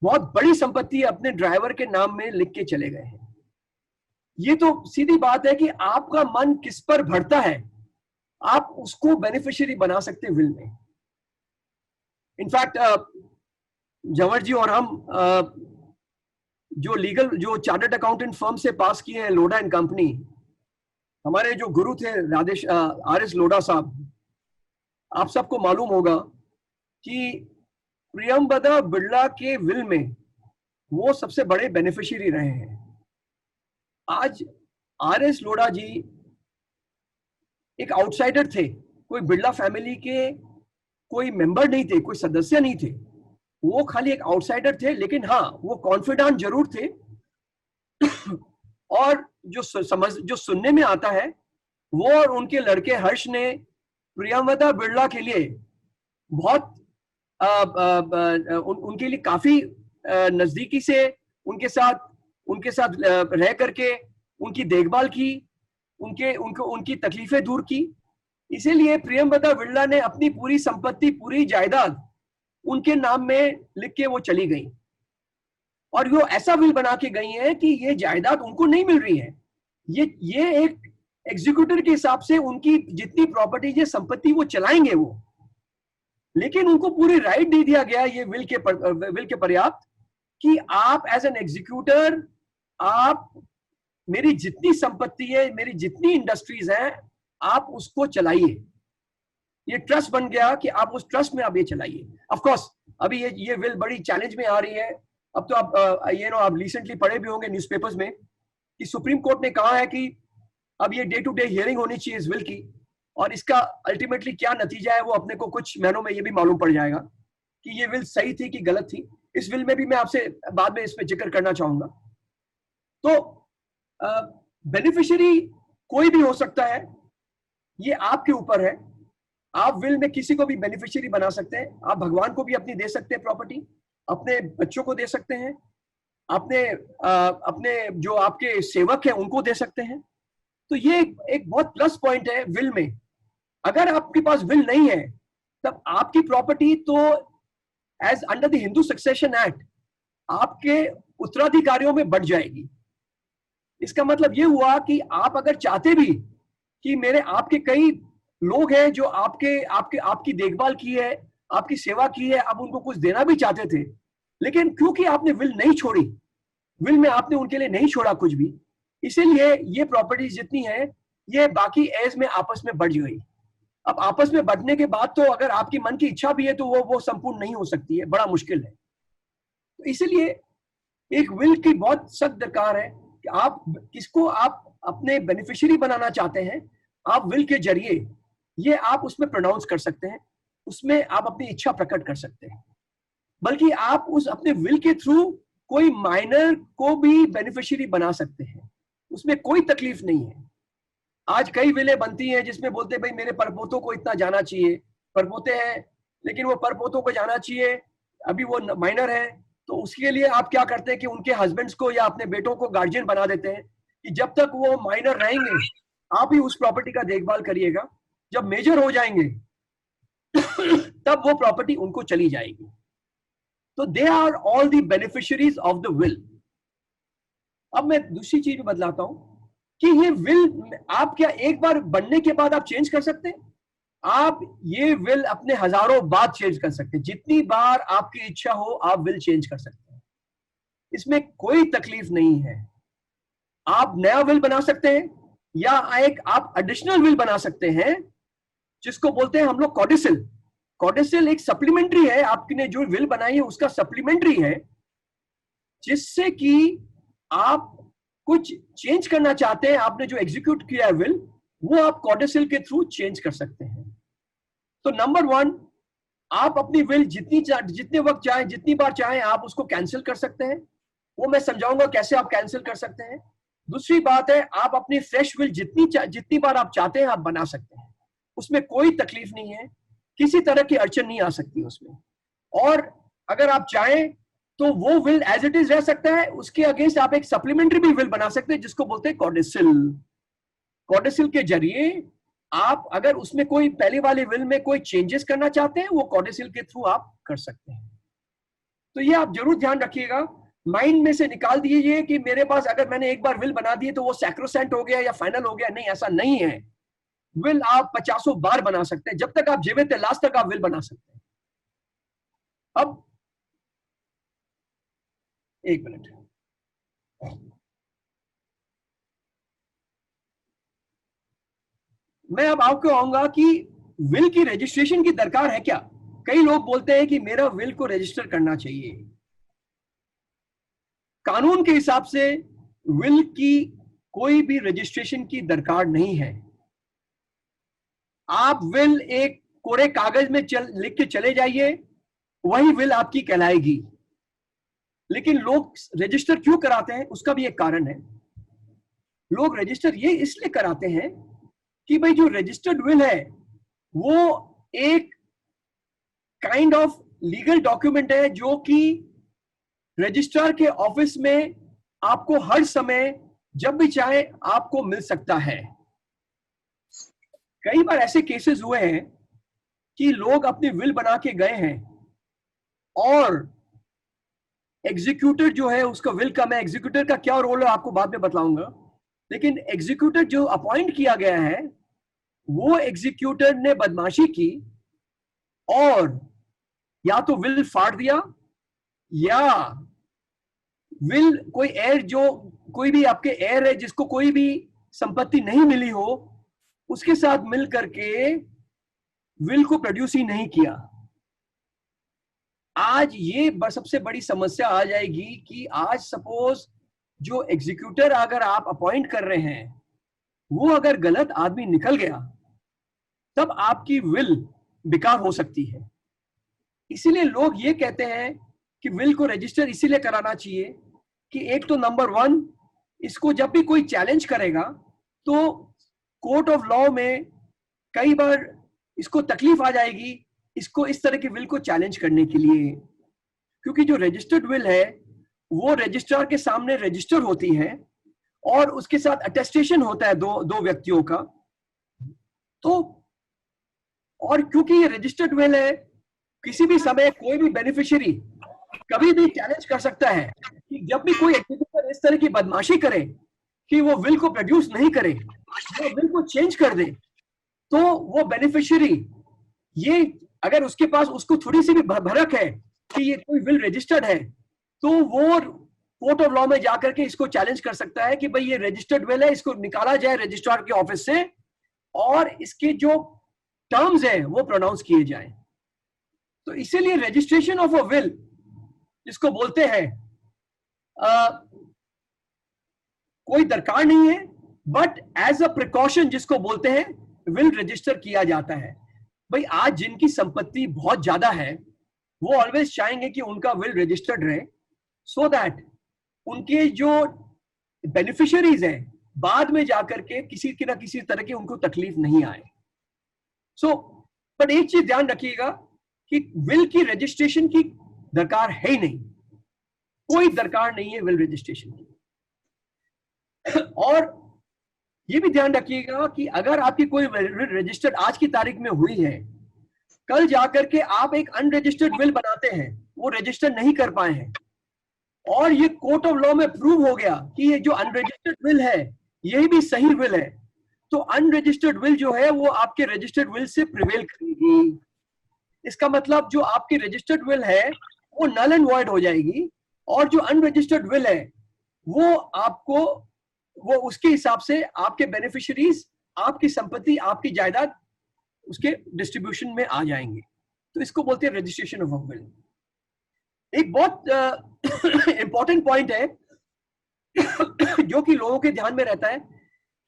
बहुत बड़ी संपत्ति अपने ड्राइवर के नाम में लिख के चले गए हैं। ये तो सीधी बात है कि आपका मन किस पर भरता है, आप उसको बेनिफिशियरी बना सकते हैं विल में। इनफैक्ट जवर जी और हम जो चार्टर्ड अकाउंटेंट फर्म से पास किए हैं, लोडा एंड कंपनी, हमारे जो गुरु थे RS लोडा साहब, आप सबको मालूम होगा कि प्रियंवदा बिड़ला के विल में वो सबसे बड़े बेनिफिशियरी रहे हैं। आज RS लोडा जी एक आउटसाइडर थे, कोई बिड़ला फैमिली के कोई मेंबर नहीं थे, कोई सदस्य नहीं थे, वो खाली एक आउटसाइडर थे। लेकिन हाँ, वो कॉन्फिडेंट जरूर थे। और जो सुनने में आता है, वो और उनके लड़के हर्ष ने प्रियंवदा बिड़ला के लिए बहुत उनके लिए काफी नजदीकी से उनके साथ रह करके उनकी देखभाल की, उनकी तकलीफें दूर की। इसीलिए प्रियंवदा बिड़ला ने अपनी पूरी संपत्ति, पूरी जायदाद उनके नाम में लिख के वो चली गई, और वो ऐसा विल बना के गई है कि ये जायदाद उनको नहीं मिल रही है। ये एक एग्जीक्यूटिव के हिसाब से उनकी जितनी प्रॉपर्टी, ये संपत्ति वो चलाएंगे वो, लेकिन उनको पूरी राइट दे दिया गया ये विल के पर्याप्त कि आप एज एन एग्जीक्यूटर, आप मेरी जितनी संपत्ति है, मेरी जितनी इंडस्ट्रीज हैं, आप उसको चलाइए। ये ट्रस्ट बन गया कि आप उस ट्रस्ट में आप ये चलाइए। ऑफ कोर्स अभी ये विल बड़ी चैलेंज में आ रही है। अब तो आप रिसेंटली पढ़े भी होंगे न्यूज़पेपर्स में कि सुप्रीम कोर्ट ने कहा है कि अब ये डे टू डे हियरिंग होनी चाहिए इस विल की, और इसका अल्टीमेटली क्या नतीजा है वो अपने को कुछ महीनों में ये भी मालूम पड़ जाएगा कि ये विल सही थी कि गलत थी। इस विल में भी मैं आपसे बाद में इस पे जिक्र करना चाहूंगा। तो बेनिफिशियरी कोई भी हो सकता है, ये आपके ऊपर है। आप विल में किसी को भी बेनिफिशियरी बना सकते हैं। आप भगवान को भी अपनी दे सकते हैं प्रॉपर्टी, अपने बच्चों को दे सकते हैं, अपने जो आपके सेवक हैं उनको दे सकते हैं। तो ये एक बहुत प्लस पॉइंट है विल में। अगर आपके पास विल नहीं है, तब आपकी प्रॉपर्टी तो as under the Hindu Succession Act आपके उत्तराधिकारियों में बढ़ जाएगी। इसका मतलब ये हुआ कि आप अगर चाहते भी कि मेरे आपके कई लोग हैं जो आपकी देखभाल की है, आपकी सेवा की है, आप उनको कुछ देना भी चाहते थे, लेकिन क्योंकि आपने विल नहीं छोड़ी, विल में आपने उनके लिए नहीं छोड़ा कुछ भी, इसीलिए ये प्रॉपर्टीज जितनी है ये बाकी एज में आपस में बढ़ गई। अब आपस में बढ़ने के बाद तो अगर आपकी मन की इच्छा भी है तो वो संपूर्ण नहीं हो सकती है, बड़ा मुश्किल है। तो इसीलिए एक विल की बहुत सख्त दरकार है कि आप किसको आप अपने बेनिफिशियरी बनाना चाहते हैं, आप विल के जरिए ये आप उसमें प्रोनाउंस कर सकते हैं, उसमें आप अपनी इच्छा प्रकट कर सकते हैं। बल्कि आप उस अपने विल के थ्रू कोई माइनर को भी बेनिफिशियरी बना सकते हैं, उसमें कोई तकलीफ नहीं है। आज कई विलें बनती हैं जिसमें बोलते हैं भाई मेरे परपोतों को इतना जाना चाहिए, परपोते हैं लेकिन वो परपोतों को जाना चाहिए, अभी वो माइनर है, तो उसके लिए आप क्या करते हैं कि उनके हस्बैंड्स को या अपने बेटों को गार्जियन बना देते हैं कि जब तक वो माइनर रहेंगे आप ही उस प्रॉपर्टी का देखभाल करिएगा, जब मेजर हो जाएंगे तब वो प्रॉपर्टी उनको चली जाएगी। तो they are all the beneficiaries of the will. अब मैं दूसरी चीज में बदलाता हूं कि ये विल आप क्या एक बार बनने के बाद आप चेंज कर सकते हैं? आप ये विल अपने हजारों बार चेंज कर सकते हैं, जितनी बार आपकी इच्छा हो आप विल चेंज कर सकते हैं, इसमें कोई तकलीफ नहीं है। आप नया विल बना सकते हैं या एक आप एडिशनल विल बना सकते हैं जिसको बोलते हैं हम लोग कॉडिसिल। कॉडिसिल एक सप्लीमेंट्री है, आपने जो विल बनाई है उसका सप्लीमेंट्री है, जिससे कि आप कुछ चेंज करना चाहते हैं, आपने जो एग्जीक्यूट किया है विल वो आप कॉडिसिल के थ्रू चेंज कर सकते हैं। तो नंबर 1, आप अपनी विल जितने वक्त चाहे जितनी बार चाहे आप उसको कैंसिल कर सकते हैं, वो मैं समझाऊंगा कैसे आप कैंसिल कर सकते हैं। दूसरी बात है आप अपनी फ्रेश विल जितनी बार आप चाहते हैं आप बना सकते हैं, उसमें कोई तकलीफ नहीं है, किसी तरह की अड़चन नहीं आ सकती उसमें। और अगर आप चाहें तो वो विल एज इट इज रह सकता है, उसके अगेंस्ट आप एक सप्लीमेंट्री भी विल बना सकते हैं जिसको बोलते हैं कॉडिसिल। कॉडिसिल के जरिए आप अगर उसमें कोई पहले वाले विल में कोई चेंजेस करना चाहते हैं वो कॉडिसिल के थ्रू आप कर सकते हैं। तो ये आप जरूर ध्यान रखिएगा, माइंड में से निकाल दीजिए कि मेरे पास अगर मैंने एक बार विल बना दिए तो वो सैक्रोसेंट हो गया या फाइनल हो गया। नहीं, ऐसा नहीं है। विल आप 50 बार बना सकते हैं, जब तक आप जीवित हैं लास्ट तक आप विल बना सकते हैं। अब एक मिनट, मैं अब आपको आऊंगा कि विल की रजिस्ट्रेशन की दरकार है क्या। कई लोग बोलते हैं कि मेरा विल को रजिस्टर करना चाहिए। कानून के हिसाब से विल की कोई भी रजिस्ट्रेशन की दरकार नहीं है। आप विल एक कोरे कागज में लिख के चले जाइए, वही विल आपकी कहलाएगी। लेकिन लोग रजिस्टर क्यों कराते हैं उसका भी एक कारण है। लोग रजिस्टर ये इसलिए कराते हैं कि भाई जो रजिस्टर्ड विल है वो एक काइंड ऑफ लीगल डॉक्यूमेंट है जो कि रजिस्ट्रार के ऑफिस में आपको हर समय जब भी चाहे आपको मिल सकता है। कई बार ऐसे केसेस हुए हैं कि लोग अपनी विल बना के गए हैं और एग्जीक्यूटर जो है उसका विल का, मैं एग्जीक्यूटर का क्या रोल है आपको बाद में बतलाऊंगा, लेकिन एग्जीक्यूटर जो अपॉइंट किया गया है वो एग्जीक्यूटर ने बदमाशी की और या तो विल फाड़ दिया या विल कोई एयर, जो कोई भी आपके एयर है जिसको कोई भी संपत्ति नहीं मिली हो, उसके साथ मिल करके विल को प्रोड्यूस ही नहीं किया। आज ये सबसे बड़ी समस्या आ जाएगी कि आज सपोज जो एग्जीक्यूटर अगर आप अपॉइंट कर रहे हैं वो अगर गलत आदमी निकल गया तब आपकी विल बेकार हो सकती है। इसीलिए लोग ये कहते हैं कि विल को रजिस्टर इसीलिए कराना चाहिए कि एक तो नंबर 1, इसको जब भी कोई चैलेंज करेगा तो कोर्ट ऑफ लॉ में कई बार इसको तकलीफ आ जाएगी इसको इस तरह के विल को चैलेंज करने के लिए, क्योंकि जो रजिस्टर्ड विल है वो रजिस्ट्रार के सामने रजिस्टर होती है और उसके साथ अटेस्टेशन होता है दो व्यक्तियों का। तो और क्योंकि ये रजिस्टर्ड विल है, किसी भी समय कोई भी बेनिफिशियरी कभी भी चैलेंज कर सकता है कि जब भी कोई एग्जीक्यूटर इस तरह की बदमाशी करे कि वो विल को प्रोड्यूस नहीं करे, वो विल को चेंज कर दे, तो वो बेनिफिशियरी, ये अगर उसके पास उसको थोड़ी सी भी भनक है कि ये कोई विल रजिस्टर्ड है, तो वो कोर्ट ऑफ लॉ में जाकर के इसको चैलेंज कर सकता है कि भाई ये रजिस्टर्ड विल है, इसको निकाला जाए रजिस्ट्रार के ऑफिस से और इसके जो टर्म्स है वो प्रोनाउंस किए जाए। तो इसीलिए रजिस्ट्रेशन ऑफ अ विल जिसको बोलते हैं कोई दरकार नहीं है, बट एज अ प्रिकॉशन जिसको बोलते हैं विल रजिस्टर किया जाता है। भाई आज जिनकी संपत्ति बहुत ज्यादा है वो ऑलवेज चाहेंगे कि उनका विल रजिस्टर्ड रहे, सो दैट उनके जो बेनिफिशियरीज हैं बाद में जाकर के किसी की ना किसी तरह की उनको तकलीफ नहीं आए। सो बट एक चीज ध्यान रखिएगा कि विल की रजिस्ट्रेशन की दरकार है ही नहीं, कोई दरकार नहीं है विल रजिस्ट्रेशन की। और ये भी ध्यान रखिएगा कि अगर आपकी कोई विल रजिस्टर्ड आज की तारीख में हुई है, कल जाकर के आप एक अनरजिस्टर्ड विल बनाते हैं, वो रजिस्टर नहीं कर पाए हैं, और ये कोर्ट ऑफ लॉ में प्रूव हो गया कि ये जो अनरजिस्टर्ड विल है यही भी सही विल है, तो अनरजिस्टर्ड विल जो है वो आपके रजिस्टर्ड विल से प्रिवेल करेगी। इसका मतलब जो आपकी रजिस्टर्ड विल है वो नल एंड वॉइड हो जाएगी, और जो अनरजिस्टर्ड विल है वो आपको, वो उसके हिसाब से आपके बेनिफिशियरीज, आपकी संपत्ति, आपकी जायदाद उसके डिस्ट्रीब्यूशन में आ जाएंगे। तो इसको बोलते हैं रजिस्ट्रेशन ऑफ अ विल। एक बहुत इंपॉर्टेंट पॉइंट है जो कि लोगों के ध्यान में रहता है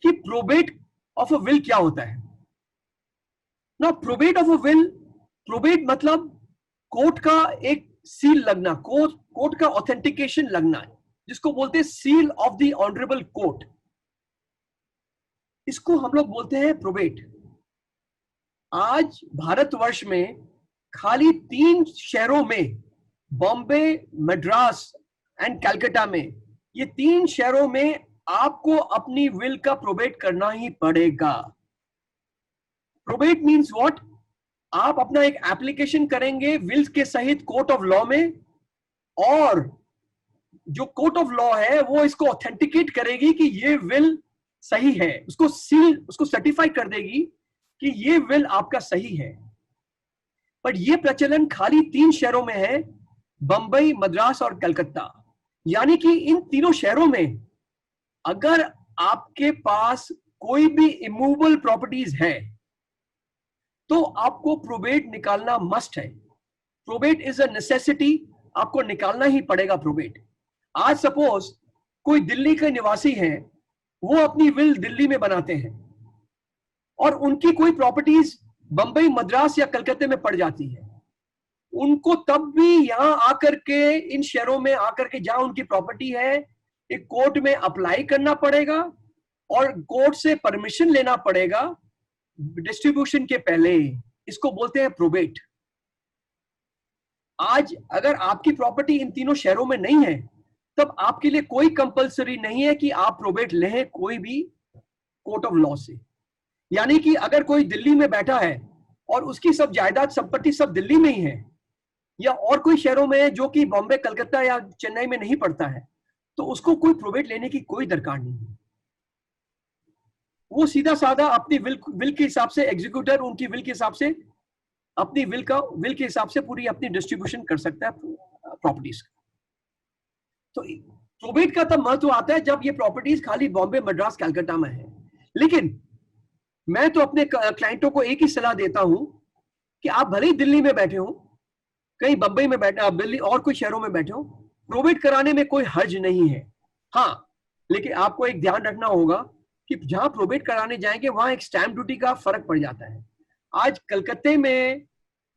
कि प्रोबेट ऑफ अ विल क्या होता है ना। Probate of a will, probate मतलब कोर्ट का एक सील लगना, कोर्ट का ऑथेंटिकेशन लगना, जिसको बोलते हैं seal of the honourable court, इसको हम लोग बोलते हैं प्रोबेट। आज भारतवर्ष में खाली 3 शहरों में, बॉम्बे, मद्रास एंड कलकत्ता में, ये 3 शहरों में आपको अपनी विल का प्रोबेट करना ही पड़ेगा। Probate means what? आप अपना एक एप्लीकेशन करेंगे विल के सहित कोर्ट ऑफ लॉ में, और जो कोर्ट ऑफ लॉ है वो इसको ऑथेंटिकेट करेगी कि ये विल सही है, उसको सील, उसको सर्टिफाई कर देगी कि ये विल आपका सही है। पर ये प्रचलन खाली 3 शहरों में है, बंबई, मद्रास और कलकत्ता। यानी कि इन तीनों शहरों में अगर आपके पास कोई भी इमूवेबल प्रॉपर्टीज है तो आपको प्रोबेट निकालना मस्ट है। प्रोबेट इज अ नेसेसिटी, आपको निकालना ही पड़ेगा प्रोबेट। आज सपोज कोई दिल्ली के निवासी है, वो अपनी विल दिल्ली में बनाते हैं और उनकी कोई प्रॉपर्टीज बंबई, मद्रास या कलकत्ते में पड़ जाती है, उनको तब भी यहां आकर के, इन शहरों में आकर के जहां उनकी प्रॉपर्टी है, एक कोर्ट में अप्लाई करना पड़ेगा और कोर्ट से परमिशन लेना पड़ेगा डिस्ट्रीब्यूशन के पहले। इसको बोलते हैं प्रोबेट। आज अगर आपकी प्रॉपर्टी इन तीनों शहरों में नहीं है, तब आपके लिए कोई कंपलसरी नहीं है कि आप प्रोबेट लें कोई भी कोर्ट ऑफ लॉ से। यानी कि अगर कोई दिल्ली में बैठा है और उसकी सब जायदाद संपत्ति सब दिल्ली में ही है, या और कोई शहरों में है जो कि बॉम्बे, कलकत्ता या चेन्नई में नहीं पड़ता है, तो उसको कोई प्रोबेट लेने की कोई दरकार नहीं है। वो सीधा साधा अपनी विल के हिसाब से, एग्जीक्यूटर उनकी विल के हिसाब से, अपनी विल के हिसाब से पूरी अपनी डिस्ट्रीब्यूशन कर सकता है प्रॉपर्टीज का। तो प्रोबेट का तब महत्व आता है जब ये प्रॉपर्टीज खाली बॉम्बे, मद्रास, कलकत्ता में है। लेकिन मैं तो अपने क्लाइंटों को एक ही सलाह देता हूं कि आप भले ही दिल्ली में बैठे हो, कहीं बंबई में बैठे, आप दिल्ली और कोई शहरों में बैठे हो, प्रोबेट कराने में कोई हर्ज नहीं है। हाँ, लेकिन आपको एक ध्यान रखना होगा कि जहां प्रोबेट कराने जाएंगे वहां एक स्टैंप ड्यूटी का फर्क पड़ जाता है। आज कलकत्ते में,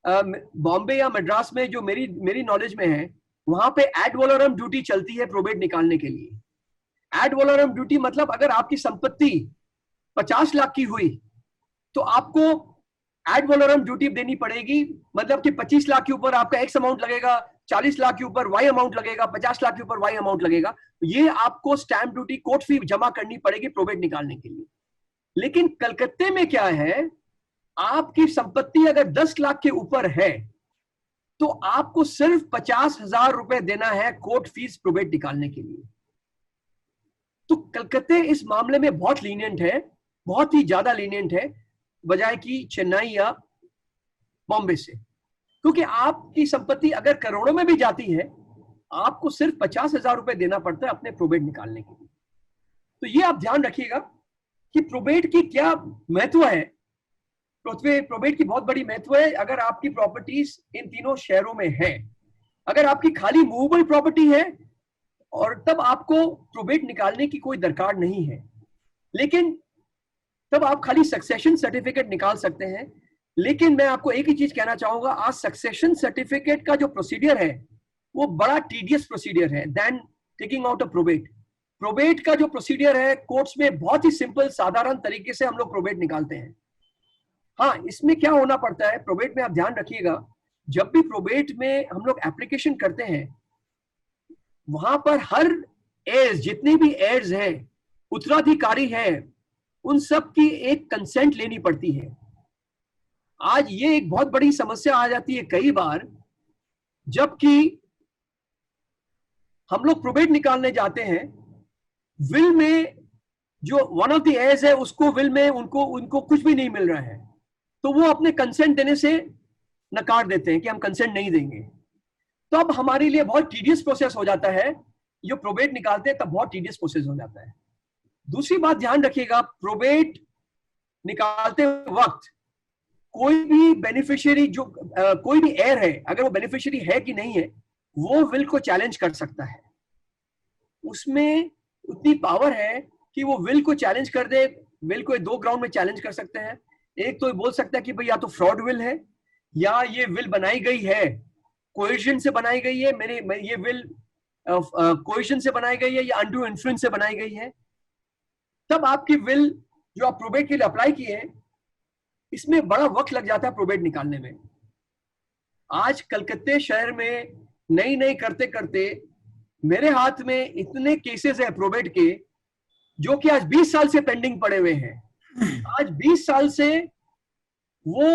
बॉम्बे या मद्रास में, जो मेरी नॉलेज में है, वहां पे एड वॉलोरम ड्यूटी चलती है प्रोबेट निकालने के लिए। एड वॉलोरम ड्यूटी मतलब अगर आपकी संपत्ति 50 लाख की हुई तो आपको एड वॉलोरम ड्यूटी देनी पड़ेगी। मतलब कि 25 लाख के ऊपर आपका एक्स अमाउंट लगेगा, 40 लाख के ऊपर वाई अमाउंट लगेगा, 50 लाख के ऊपर वाई अमाउंट लगेगा। ये आपको स्टैंप ड्यूटी, कोर्ट फी जमा करनी पड़ेगी प्रोबेट निकालने के लिए। लेकिन कलकत्ते में क्या है, आपकी संपत्ति अगर 10 लाख के ऊपर है तो आपको सिर्फ 50,000 रुपए देना है कोर्ट फीस प्रोबेट निकालने के लिए। तो कलकत्ते इस मामले में बहुत लीनियंट है, बहुत ही ज्यादा लीनियंट है बजाय कि चेन्नई या बॉम्बे से, क्योंकि आपकी संपत्ति अगर करोड़ों में भी जाती है आपको सिर्फ 50,000 रुपए देना पड़ता है अपने प्रोबेट निकालने के लिए। तो ये आप ध्यान रखिएगा कि प्रोबेट की क्या महत्व है। प्रोबेट की बहुत बड़ी महत्व है। अगर आपकी प्रॉपर्टीज इन तीनों शहरों में है, अगर आपकी खाली मूवेबल प्रॉपर्टी है और तब आपको प्रोबेट निकालने की कोई दरकार नहीं है, लेकिन तब आप खाली सक्सेशन सर्टिफिकेट निकाल सकते हैं। लेकिन मैं आपको एक ही चीज कहना चाहूंगा, आज सक्सेशन सर्टिफिकेट का जो प्रोसीडियर है वो बड़ा टीडियस प्रोसीडियर है then taking out a probate. Probate का जो प्रोसीडियर है कोर्ट्स में बहुत ही सिंपल साधारण तरीके से हम लोग प्रोबेट निकालते हैं। हाँ, इसमें क्या होना पड़ता है प्रोबेट में, आप ध्यान रखिएगा, जब भी प्रोबेट में हम लोग एप्लीकेशन करते हैं वहां पर हर एज, जितने भी एज हैं, उत्तराधिकारी हैं, उन सब की एक कंसेंट लेनी पड़ती है। आज ये एक बहुत बड़ी समस्या आ जाती है कई बार, जबकि हम लोग प्रोबेट निकालने जाते हैं, विल में जो वन ऑफ द एज है उसको विल में उनको कुछ भी नहीं मिल रहा है, तो वो अपने कंसेंट देने से नकार देते हैं कि हम कंसेंट नहीं देंगे। तो अब हमारे लिए बहुत टीडियस प्रोसेस हो जाता है, जो प्रोबेट निकालते हैं तब बहुत टीडियस प्रोसेस हो जाता है। दूसरी बात ध्यान रखिएगा, प्रोबेट निकालते वक्त कोई भी बेनिफिशियरी जो कोई भी एयर है, अगर वो बेनिफिशियरी है कि नहीं है, वो विल को चैलेंज कर सकता है। उसमें उतनी पावर है कि वो विल को चैलेंज कर दे। विल को दो ग्राउंड में चैलेंज कर सकते हैं। एक तो बोल सकता है कि भाई या तो फ्रॉड विल है या ये विल बनाई गई है कोएशन से बनाई गई है, ये विल कोएशन से बनाई गई है या अनड्यू इन्फ्लुएंस से बनाई गई है। तब आपकी विल जो आप प्रोबेट के लिए अप्लाई किए हैं, इसमें बड़ा वक्त लग जाता है प्रोबेट निकालने में। आज कलकत्ते शहर में नई करते करते मेरे हाथ में इतने केसेस है प्रोबेट के, जो कि आज 20 साल से पेंडिंग पड़े हुए हैं। आज 20 साल से वो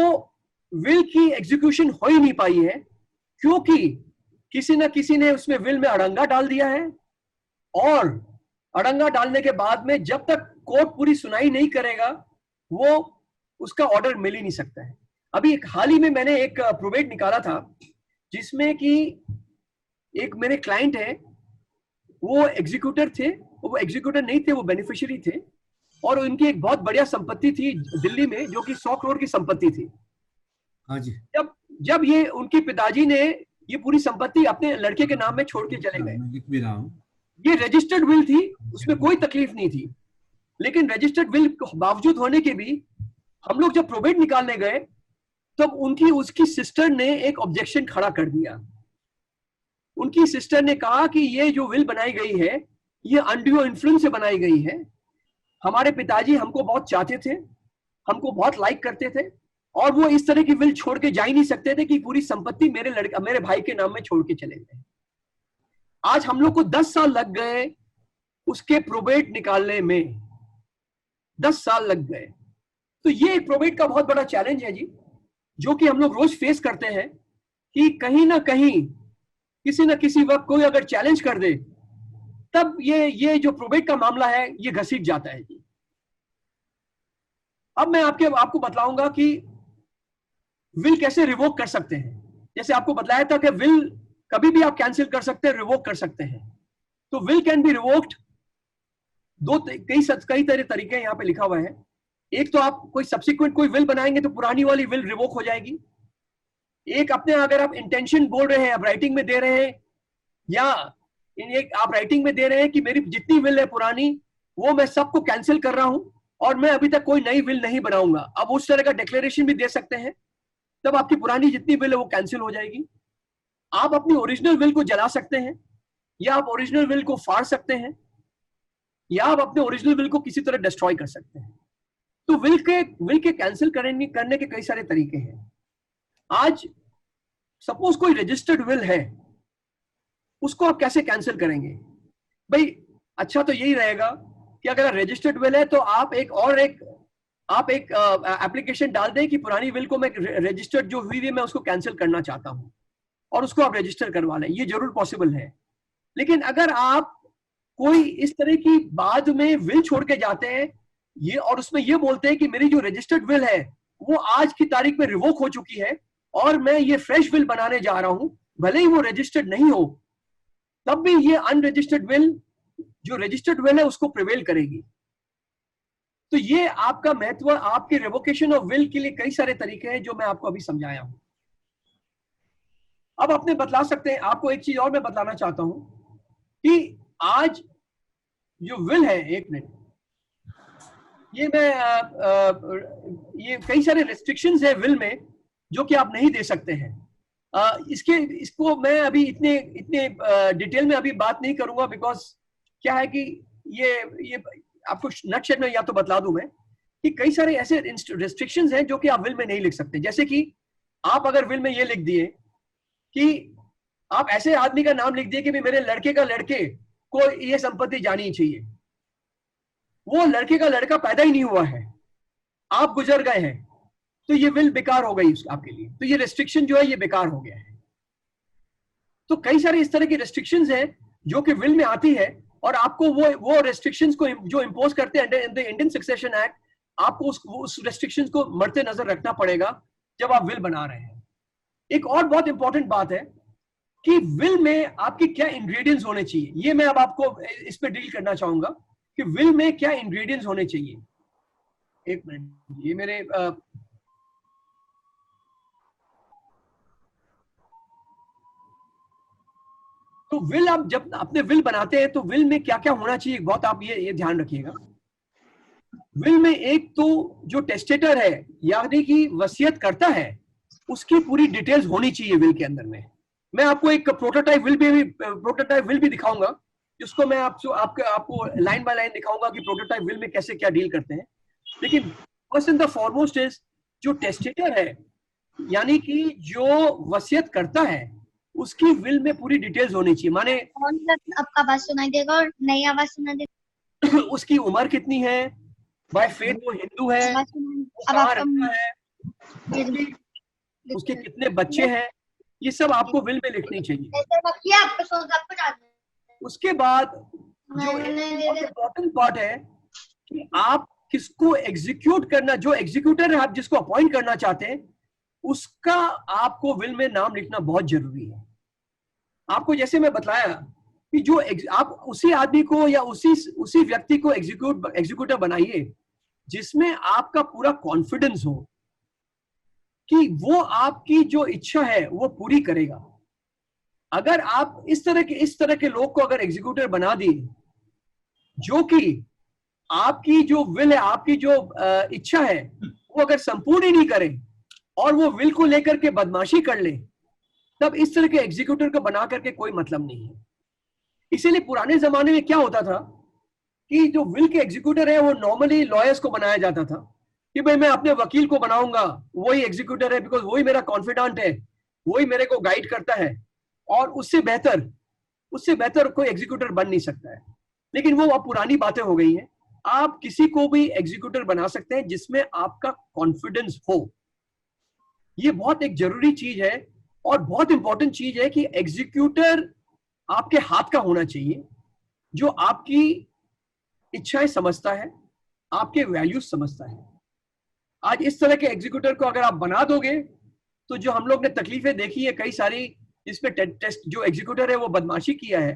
विल की एग्जीक्यूशन हो ही नहीं पाई है, क्योंकि किसी ना किसी ने उसमें विल में अड़ंगा डाल दिया है, और अड़ंगा डालने के बाद में जब तक कोर्ट पूरी सुनाई नहीं करेगा वो उसका ऑर्डर मिल ही नहीं सकता है। अभी हाल ही में मैंने एक प्रोबेट निकाला था जिसमें कि एक मेरे क्लाइंट है, वो एग्जीक्यूटर थे, वो एग्जीक्यूटर नहीं थे, वो बेनिफिशियरी थे, और उनकी एक बहुत बढ़िया संपत्ति थी दिल्ली में जो कि 100 करोड़ की संपत्ति थी। हाँ जी। जब ये उनके पिताजी ने ये पूरी संपत्ति अपने लड़के के नाम में छोड़ के चले गए। लिख भी रहा हूं। ये रजिस्टर्ड विल थी, उसमें कोई तकलीफ नहीं थी, लेकिन रजिस्टर्ड विल के बावजूद होने के भी हम लोग जब प्रोबेट निकालने गए तब उसकी सिस्टर ने एक ऑब्जेक्शन खड़ा कर दिया। उनकी सिस्टर ने कहा कि ये जो विल बनाई गई है ये अनड्यू इन्फ्लुएंस से बनाई गई है। हमारे पिताजी हमको बहुत चाहते थे, हमको बहुत लाइक करते थे, और वो इस तरह की विल छोड़ के जा ही नहीं सकते थे कि पूरी संपत्ति मेरे भाई के नाम में छोड़ के चले गए। आज हम लोग को 10 साल लग गए उसके प्रोबेट निकालने में, 10 साल लग गए। तो ये एक प्रोबेट का बहुत बड़ा चैलेंज है जी, जो कि हम लोग रोज फेस करते हैं कि कहीं ना कहीं किसी ना किसी वक्त कोई अगर चैलेंज कर दे तब ये जो प्रोबेट का मामला है ये घसीट जाता है जी। अब मैं आपको बतलाऊंगा कि विल कैसे रिवोक कर सकते हैं। जैसे आपको बतलाया था कि विल कभी भी आप कैंसिल कर सकते हैं, रिवोक कर सकते हैं। तो विल कैन बी रिवोक्ड कई तरीके यहाँ पे लिखा हुआ है। एक तो आप कोई सब्सिक्वेंट कोई विल बनाएंगे तो पुरानी वाली विल रिवोक हो जाएगी। एक अपने अगर आप इंटेंशन बोल रहे हैं, आप राइटिंग में दे रहे हैं, या आप राइटिंग में दे रहे हैं कि मेरी जितनी विल है पुरानी वो मैं सबको कैंसिल कर रहा हूं और मैं अभी तक कोई नई विल नहीं बनाऊंगा, अब उस तरह का डिक्लेरेशन भी दे सकते हैं। तब आपकी पुरानी जितनी विल है वो कैंसिल हो जाएगी। आप अपनी ओरिजिनल विल को जला सकते हैं, या आप ओरिजिनल विल को फाड़ सकते हैं, या आप अपने ओरिजिनल विल को किसी तरह डिस्ट्रॉय कर सकते हैं। तो विल के कैंसिल करने के कई सारे तरीके हैं। आज सपोज कोई रजिस्टर्ड विल है, उसको आप कैसे कैंसिल करेंगे भाई? अच्छा तो यही रहेगा कि अगर रजिस्टर्ड विल है तो आप एक एप्लीकेशन डाल दें कि पुरानी विल को मैं रजिस्टर्ड जो हुई है मैं उसको कैंसिल करना चाहता हूं। और उसको आप रजिस्टर करवा लें, ये जरूर पॉसिबल है। लेकिन अगर आप कोई इस तरह की बाद में विल छोड़ के जाते हैं ये, और उसमें ये बोलते हैं कि मेरी जो रजिस्टर्ड विल है वो आज की तारीख में रिवोक हो चुकी है और मैं ये फ्रेश विल बनाने जा रहा हूं, भले ही वो रजिस्टर्ड नहीं हो, तब भी ये अनरजिस्टर्ड विल, जो रजिस्टर्ड विल है, उसको प्रिवेल करेगी। तो ये आपका महत्व, आपके रेवोकेशन ऑफ विल के लिए कई सारे तरीके हैं जो मैं आपको अभी समझाया हूं। अब अपने बतला सकते हैं, आपको एक चीज और मैं बतलाना चाहता हूं कि आज जो विल है, एक मिनट, ये मैं ये कई सारे रेस्ट्रिक्शंस है विल में जो कि आप नहीं दे सकते हैं। इसको मैं अभी इतने डिटेल में अभी बात नहीं करूंगा, बिकॉज क्या है कि ये आपको नटशेड में या तो बतला दूं मैं कि कई सारे ऐसे रेस्ट्रिक्शंस हैं जो कि आप विल में नहीं लिख सकते। जैसे कि आप अगर विल में ये लिख दिए कि आप ऐसे आदमी का नाम लिख दिए कि मेरे लड़के का लड़के को ये संपत्ति जानी चाहिए, वो लड़के का लड़का पैदा ही नहीं हुआ है, आप गुजर गए हैं, तो ये विल बेकार हो गई आपके लिए। तो ये रेस्ट्रिक्शन जो है ये बेकार हो गया है। तो कई सारे इस तरह की रेस्ट्रिक्शंस हैं जो कि विल में आती है और आपको वो रेस्ट्रिक्शंस को जो इंपोज करते हैं in the Indian succession act, आपको उस रेस्ट्रिक्शंस को मरते नजर रखना पड़ेगा जब आप विल बना रहे हैं। एक और बहुत इंपॉर्टेंट बात है कि विल में आपके क्या इंग्रेडिएंट्स होने चाहिए, ये मैं अब आपको इस पे डील करना चाहूंगा कि विल में क्या इंग्रेडिएंट्स होने चाहिए। एक मिनट, ये मेरे तो विल, आप जब अपने विल बनाते हैं तो विल में क्या क्या होना चाहिए, बहुत आप ये ध्यान रखिएगा। विल में एक तो जो टेस्टेटर है यानी कि वसीयत करता है, उसकी पूरी डिटेल्स होनी चाहिए विल के अंदर में। मैं आपको एक प्रोटोटाइप विल भी दिखाऊंगा, जिसको मैं आपको लाइन बाय लाइन दिखाऊंगा कि प्रोटोटाइप विल में कैसे क्या डील करते हैं। लेकिन first and the foremost is जो टेस्टेटर है यानी कि जो वसीयत करता है, उसकी विल में पूरी डिटेल्स होनी चाहिए। माने आपका आवाज सुनाई देगा और नई आवाज सुनाई देगा। उसकी उम्र कितनी है, बाय फेथ वो हिंदू है, कहाँ रहता है, उसके कितने बच्चे हैं, ये सब आपको विल में लिखनी चाहिए। उसके बाद जो इम्पोर्टेंट पार्ट है कि आप किसको एग्जीक्यूट करना, जो एग्जीक्यूटर है आप जिसको अपॉइंट करना चाहते हैं, उसका आपको विल में नाम लिखना बहुत जरूरी है। आपको जैसे मैं बताया कि जो आप उसी आदमी को या उसी व्यक्ति को एग्जीक्यूटर बनाइए जिसमें आपका पूरा कॉन्फिडेंस हो कि वो आपकी जो इच्छा है वो पूरी करेगा। अगर आप इस तरह के लोग को अगर एग्जीक्यूटर बना दिए जो कि आपकी जो विल है, आपकी जो इच्छा है वो अगर संपूर्ण ही नहीं करे और वो विल को लेकर के बदमाशी कर ले, तब इस तरह के एग्जीक्यूटर को बना करके कोई मतलब नहीं है। इसीलिए पुराने जमाने में क्या होता था कि जो विल के एग्जीक्यूटर है वो नॉर्मली लॉयर्स को बनाया जाता था कि भाई मैं अपने वकील को बनाऊंगा, वही एग्जीक्यूटर है, बिकॉज वही मेरा कॉन्फिडेंट है, वही मेरे को गाइड करता है और उससे बेहतर कोई एग्जीक्यूटर बन नहीं सकता है। लेकिन वो अब पुरानी बातें हो गई हैं। आप किसी को भी एग्जीक्यूटर बना सकते हैं जिसमें आपका कॉन्फिडेंस हो। ये बहुत एक जरूरी चीज है और बहुत इंपॉर्टेंट चीज है कि एग्जीक्यूटर आपके हाथ का होना चाहिए, जो आपकी इच्छाएं समझता है, आपके वैल्यूज समझता है। आज इस तरह के एग्जीक्यूटर को अगर आप बना दोगे तो जो हम लोग ने तकलीफें देखी है कई सारी, जिसमें टेस्ट जो एग्जीक्यूटर है वो बदमाशी किया है,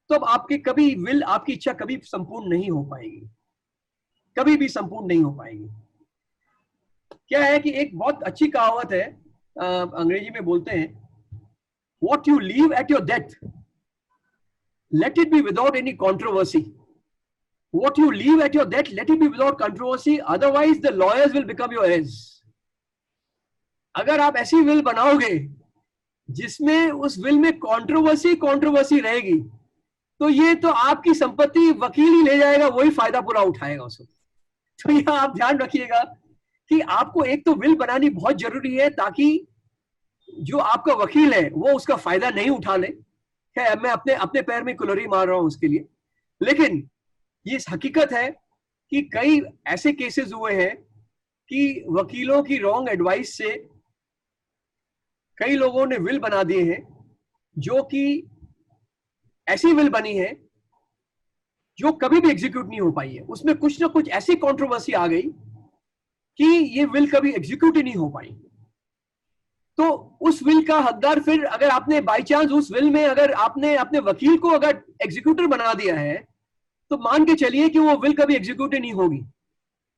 तो अब आपकी कभी विल, आपकी इच्छा कभी संपूर्ण नहीं हो पाएगी, कभी भी संपूर्ण नहीं हो पाएगी। क्या है कि एक बहुत अच्छी कहावत है, अंग्रेजी में बोलते हैं, what you leave at your death, let it be without any controversy. What you leave at your death, let it be without controversy, otherwise the lawyers will become your heirs. अगर आप ऐसी विल बनाओगे जिसमें उस will में controversy रहेगी, तो ये तो आपकी संपत्ति वकील ही ले जाएगा, वही फायदा पूरा उठाएगा उसको। तो यह आप ध्यान रखिएगा कि आपको एक तो विल बनानी बहुत जरूरी है ताकि जो आपका वकील है वो उसका फायदा नहीं उठा ले। मैं अपने पैर में कुल्हाड़ी मार रहा हूं उसके लिए, लेकिन ये हकीकत है कि कई ऐसे केसेस हुए हैं कि वकीलों की रॉन्ग एडवाइस से कई लोगों ने विल बना दिए हैं जो कि ऐसी विल बनी है जो कभी भी एग्जीक्यूट नहीं हो पाई है। उसमें कुछ ना कुछ ऐसी कंट्रोवर्सी आ गई कि ये विल कभी एग्जीक्यूट ही नहीं हो पाई। तो उस विल का हकदार फिर, अगर आपने बाय चांस उस विल में अगर आपने अपने वकील को अगर एग्जीक्यूटर बना दिया है, तो मान के चलिए कि वो विल कभी एग्जीक्यूट ही नहीं होगी,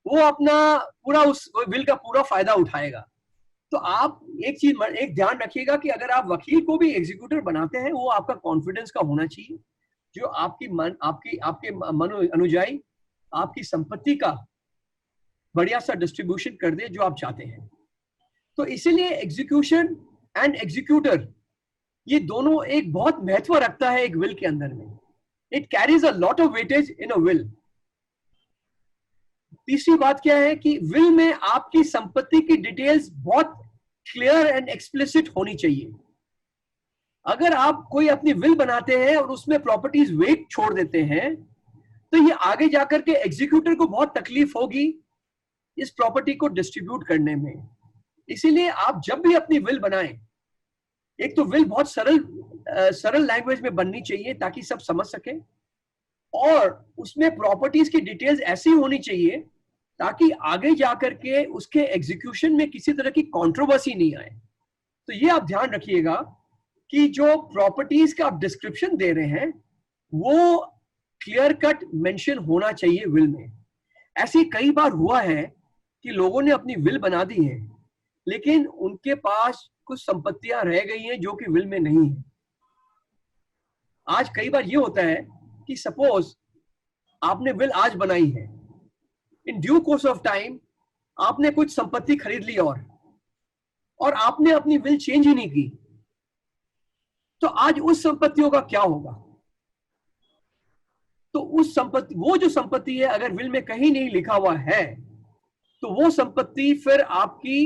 वो अपना पूरा उस विल का पूरा फायदा उठाएगा। तो आप एक ध्यान रखिएगा कि अगर आप वकील को भी एग्जीक्यूटर बनाते हैं, वो आपका कॉन्फिडेंस का होना चाहिए, जो आपके मन अनुजाई आपकी संपत्ति का बढ़िया सा डिस्ट्रीब्यूशन कर दे जो आप चाहते हैं। तो इसीलिए एग्जीक्यूशन एंड एग्जीक्यूटर ये दोनों एक बहुत महत्व रखता है एक विल के अंदर में। It carries a lot of weightage in a will. तीसरी बात क्या है कि विल में आपकी संपत्ति की डिटेल्स बहुत क्लियर एंड एक्सप्लिसिट होनी चाहिए। अगर आप कोई अपनी विल बनाते हैं और उसमें प्रॉपर्टीज वेट छोड़ देते हैं, तो ये आगे जाकर के एग्जीक्यूटर को बहुत तकलीफ होगी इस प्रॉपर्टी को डिस्ट्रीब्यूट करने में। इसीलिए आप जब भी अपनी विल बनाएं, एक तो विल बहुत सरल लैंग्वेज में बननी चाहिए ताकि सब समझ सके, और उसमें प्रॉपर्टीज की डिटेल्स ऐसी होनी चाहिए ताकि आगे जाकर के उसके एग्जीक्यूशन में किसी तरह की कंट्रोवर्सी नहीं आए। तो ये आप ध्यान रखिएगा कि जो प्रॉपर्टीज का आप डिस्क्रिप्शन दे रहे हैं वो क्लियर कट मेंशन होना चाहिए विल में। ऐसे कई बार हुआ है कि लोगों ने अपनी विल बना दी है, लेकिन उनके पास कुछ संपत्तियां रह गई हैं जो कि विल में नहीं है। आज कई बार ये होता है कि सपोज आपने विल आज बनाई है, in due course of time आपने कुछ संपत्ति खरीद ली और आपने अपनी विल चेंज ही नहीं की, तो आज उस संपत्तियों का क्या होगा? तो वो जो संपत्ति है अगर विल में कहीं नहीं लिखा हुआ है, तो वो संपत्ति फिर आपकी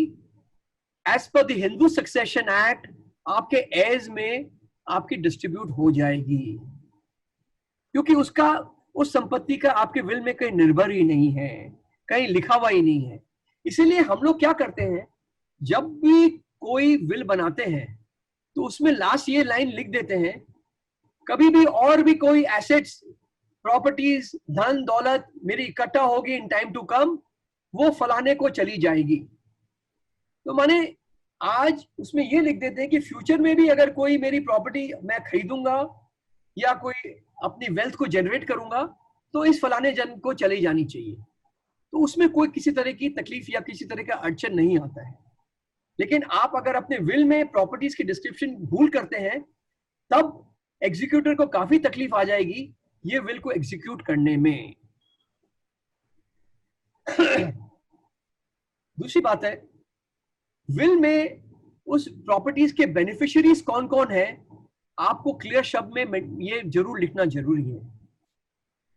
as per the Hindu Succession Act आपके एज में आपकी डिस्ट्रीब्यूट हो जाएगी, क्योंकि उस संपत्ति का आपके विल में कहीं निर्भर ही नहीं है, कहीं लिखा हुआ ही नहीं है। इसीलिए हम लोग क्या करते हैं, जब भी कोई विल बनाते हैं तो उसमें लास्ट ये लाइन लिख देते हैं, कभी भी और भी कोई एसेट्स, प्रॉपर्टीज, धन दौलत मेरी इकट्ठा होगी इन टाइम टू कम, वो फलाने को चली जाएगी। तो माने आज उसमें ये लिख देते हैं कि फ्यूचर में भी अगर कोई मेरी प्रॉपर्टी मैं खरीदूंगा या कोई अपनी वेल्थ को जनरेट करूंगा, तो इस फलाने जन को चली जानी चाहिए। तो उसमें कोई किसी तरह की तकलीफ या किसी तरह का अड़चन नहीं आता है। लेकिन आप अगर अपने विल में प्रॉपर्टीज की डिस्क्रिप्शन भूल करते हैं, तब एग्जीक्यूटर को काफी तकलीफ आ जाएगी ये विल को एग्जीक्यूट करने में। दूसरी बात है, विल में उस प्रॉपर्टीज के बेनिफिशियरीज कौन कौन है, आपको क्लियर शब्द में ये जरूर लिखना जरूरी है।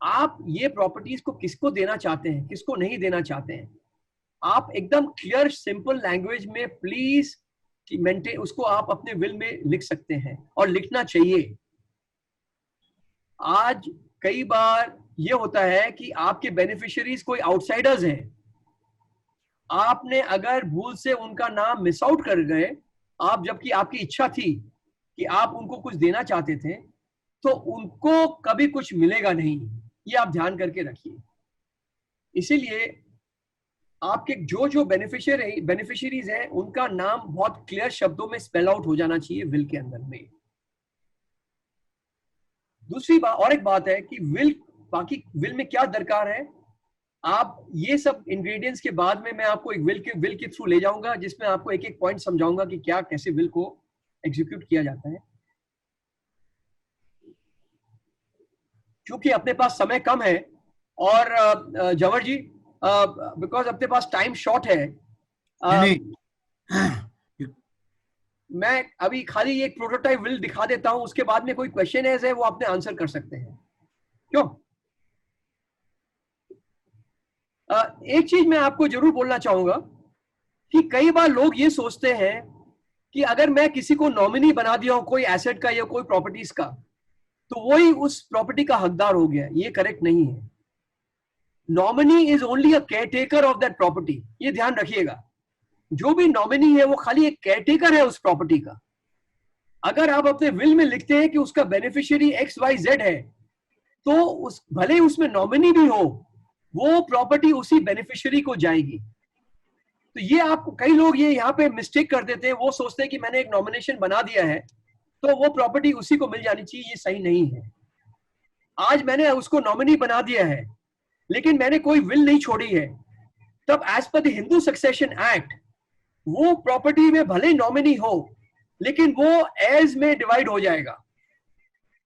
आप ये प्रॉपर्टीज को किसको देना चाहते हैं, किसको नहीं देना चाहते हैं, आप एकदम क्लियर सिंपल लैंग्वेज में प्लीज मेंटेन उसको आप अपने विल में लिख सकते हैं और लिखना चाहिए। आज कई बार ये होता है कि आपके बेनिफिशियरीज कोई आउटसाइडर्स हैं, आपने अगर भूल से उनका नाम मिस आउट कर गए, आप जबकि आपकी इच्छा थी कि आप उनको कुछ देना चाहते थे, तो उनको कभी कुछ मिलेगा नहीं, ये आप ध्यान करके रखिए। इसीलिए आपके जो बेनिफिशियरीज हैं उनका नाम बहुत क्लियर शब्दों में स्पेल आउट हो जाना चाहिए विल के अंदर में। दूसरी बात और एक बात है कि बाकी विल में क्या दरकार है, आप ये सब इंग्रेडिएंट्स के बाद में मैं आपको एक विल के थ्रू ले जाऊंगा, जिसमें आपको एक एक पॉइंट समझाऊंगा कि क्या कैसे विल को एग्जीक्यूट किया जाता है। क्योंकि अपने पास समय कम है और जवर जी बिकॉज अपने पास टाइम शॉर्ट है, मैं अभी खाली एक प्रोटोटाइप विल दिखा देता हूं, उसके बाद में कोई क्वेश्चन है वो आपने आंसर कर सकते हैं। क्यों? एक चीज मैं आपको जरूर बोलना चाहूंगा कि कई बार लोग ये सोचते हैं कि अगर मैं किसी को नॉमिनी बना दिया हूं कोई एसेट का या कोई प्रॉपर्टीज का, तो वही उस प्रॉपर्टी का हकदार हो गया। ये करेक्ट नहीं है। Nominee is only a caretaker of that property, ये ध्यान रखिएगा। जो भी नॉमिनी है वो खाली एक केयरटेकर है उस प्रॉपर्टी का। अगर आप अपने विल में लिखते हैं कि उसका बेनिफिशियरी XYZ है, तो उस भले ही उसमें नॉमिनी भी हो, वो प्रॉपर्टी उसी बेनिफिशियरी को जाएगी। तो ये आपको, कई लोग ये यहाँ पे मिस्टेक कर देते हैं, वो सोचते हैं कि मैंने एक नॉमिनेशन बना दिया है तो वो प्रॉपर्टी उसी को मिल जानी चाहिए। ये सही नहीं है। आज मैंने उसको नॉमिनी बना दिया है लेकिन मैंने कोई विल नहीं छोड़ी है, तब as per the Hindu Succession Act वो प्रॉपर्टी में भले नॉमिनी हो लेकिन वो एज में डिवाइड हो जाएगा।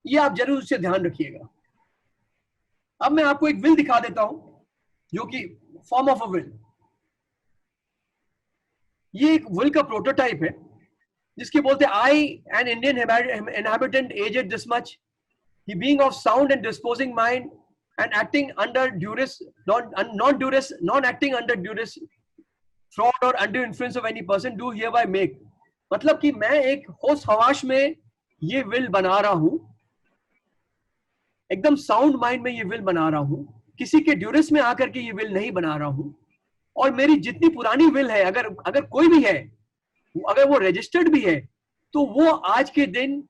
ये आप जरूर उससे ध्यान रखिएगा। अब मैं आपको एक विल दिखा देता हूं जो कि फॉर्म ऑफ अ विल। ये एक विल का प्रोटोटाइप है जिसके बोलते हैं, I an Indian inhabitant aged this much, he being of sound and disposing mind and acting under duress, non acting under duress, fraud or undue influence of any person, do hereby make। मतलब कि मैं एक होश हवाश में ये will बना रहा हूं, एकदम साउंड माइंड में ये विल बना रहा हूं, किसी के ड्यूरेस में आकर के ये विल नहीं बना रहा हूं। और मेरी जितनी पुरानी विल है, अगर कोई भी है, अगर वो रजिस्टर्ड भी है, तो वो आज के दिन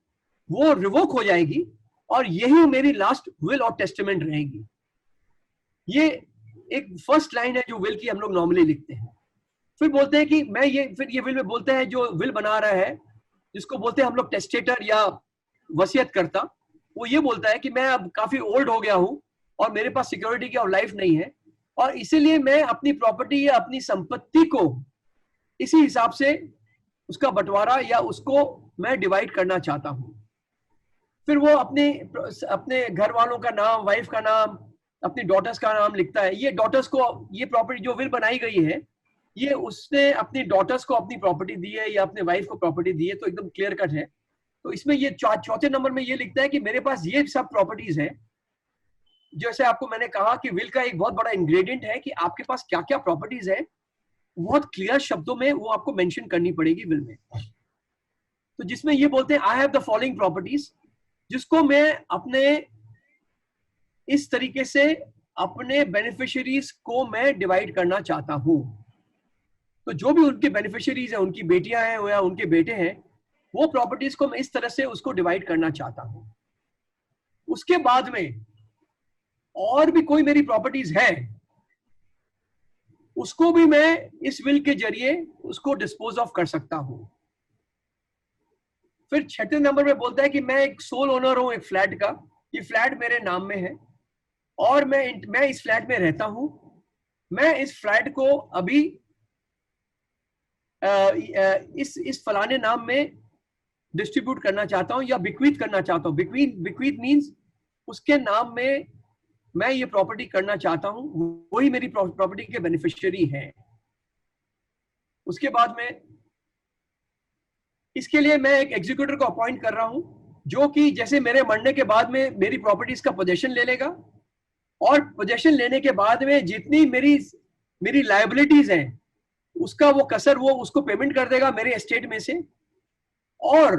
वो रिवोक हो जाएगी और यही मेरी लास्ट विल और टेस्टामेंट रहेगी। ये एक फर्स्ट लाइन है जो विल की हम लोग नॉर्मली लिखते हैं। फिर बोलते हैं कि फिर ये विल में बोलते हैं, जो विल बना रहा है जिसको बोलते हैं हम लोग टेस्टेटर या वसीयत करता, वो ये बोलता है कि मैं अब काफी ओल्ड हो गया हूं और मेरे पास सिक्योरिटी की लाइफ नहीं है और इसीलिए मैं अपनी प्रॉपर्टी या अपनी संपत्ति को इसी हिसाब से उसका बंटवारा या उसको मैं डिवाइड करना चाहता हूं। फिर वो अपने घर वालों का नाम, वाइफ का नाम, अपनी डॉटर्स का नाम लिखता है। ये डॉटर्स को, ये प्रॉपर्टी जो विल बनाई गई है, ये उसने अपनी डॉटर्स को अपनी प्रॉपर्टी दी है या अपने वाइफ को प्रॉपर्टी दी है, तो एकदम क्लियर कट है। तो इसमें ये चौथे नंबर में ये लिखता है कि मेरे पास ये सब प्रॉपर्टीज है। जैसे आपको मैंने कहा कि विल का एक बहुत बड़ा इंग्रेडिएंट है कि आपके पास क्या क्या प्रॉपर्टीज है, बहुत क्लियर शब्दों में वो आपको मेंशन करनी पड़ेगी विल में। तो जिसमें ये बोलते हैं, I have the following properties, जिसको मैं अपने इस तरीके से अपने बेनिफिशियरीज को मैं डिवाइड करना चाहता हूं। तो जो भी उनके बेनिफिशियरीज हैं, उनकी बेटियां हैं या उनके बेटे हैं, वो प्रॉपर्टीज को मैं इस तरह से उसको डिवाइड करना चाहता हूं। उसके बाद में और भी कोई मेरी प्रॉपर्टीज है, उसको भी मैं इस विल के जरिए उसको डिस्पोज ऑफ कर सकता हूं। फिर छठे नंबर में बोलता है कि मैं एक सोल ओनर हूं एक फ्लैट का, ये फ्लैट मेरे नाम में है और मैं इस फ्लैट में रहता हूं। मैं इस फ्लैट को अभी इस फलाने नाम में डिस्ट्रीब्यूट करना चाहता हूं या बिक्वीत करना चाहता हूं। बिक्वीत मींस उसके नाम में मैं ये प्रॉपर्टी करना चाहता हूं, वही मेरी प्रॉपर्टी के बेनिफिशियरी है। उसके बाद में इसके लिए मैं एक एग्जीक्यूटर को अपॉइंट कर रहा हूं, जो कि जैसे मेरे मरने के बाद में मेरी प्रॉपर्टीज का पोजेशन ले लेगा और पोजेशन लेने के बाद में जितनी मेरी लायबिलिटीज हैं उसका वो कसर वो उसको पेमेंट कर देगा मेरे एस्टेट में से, और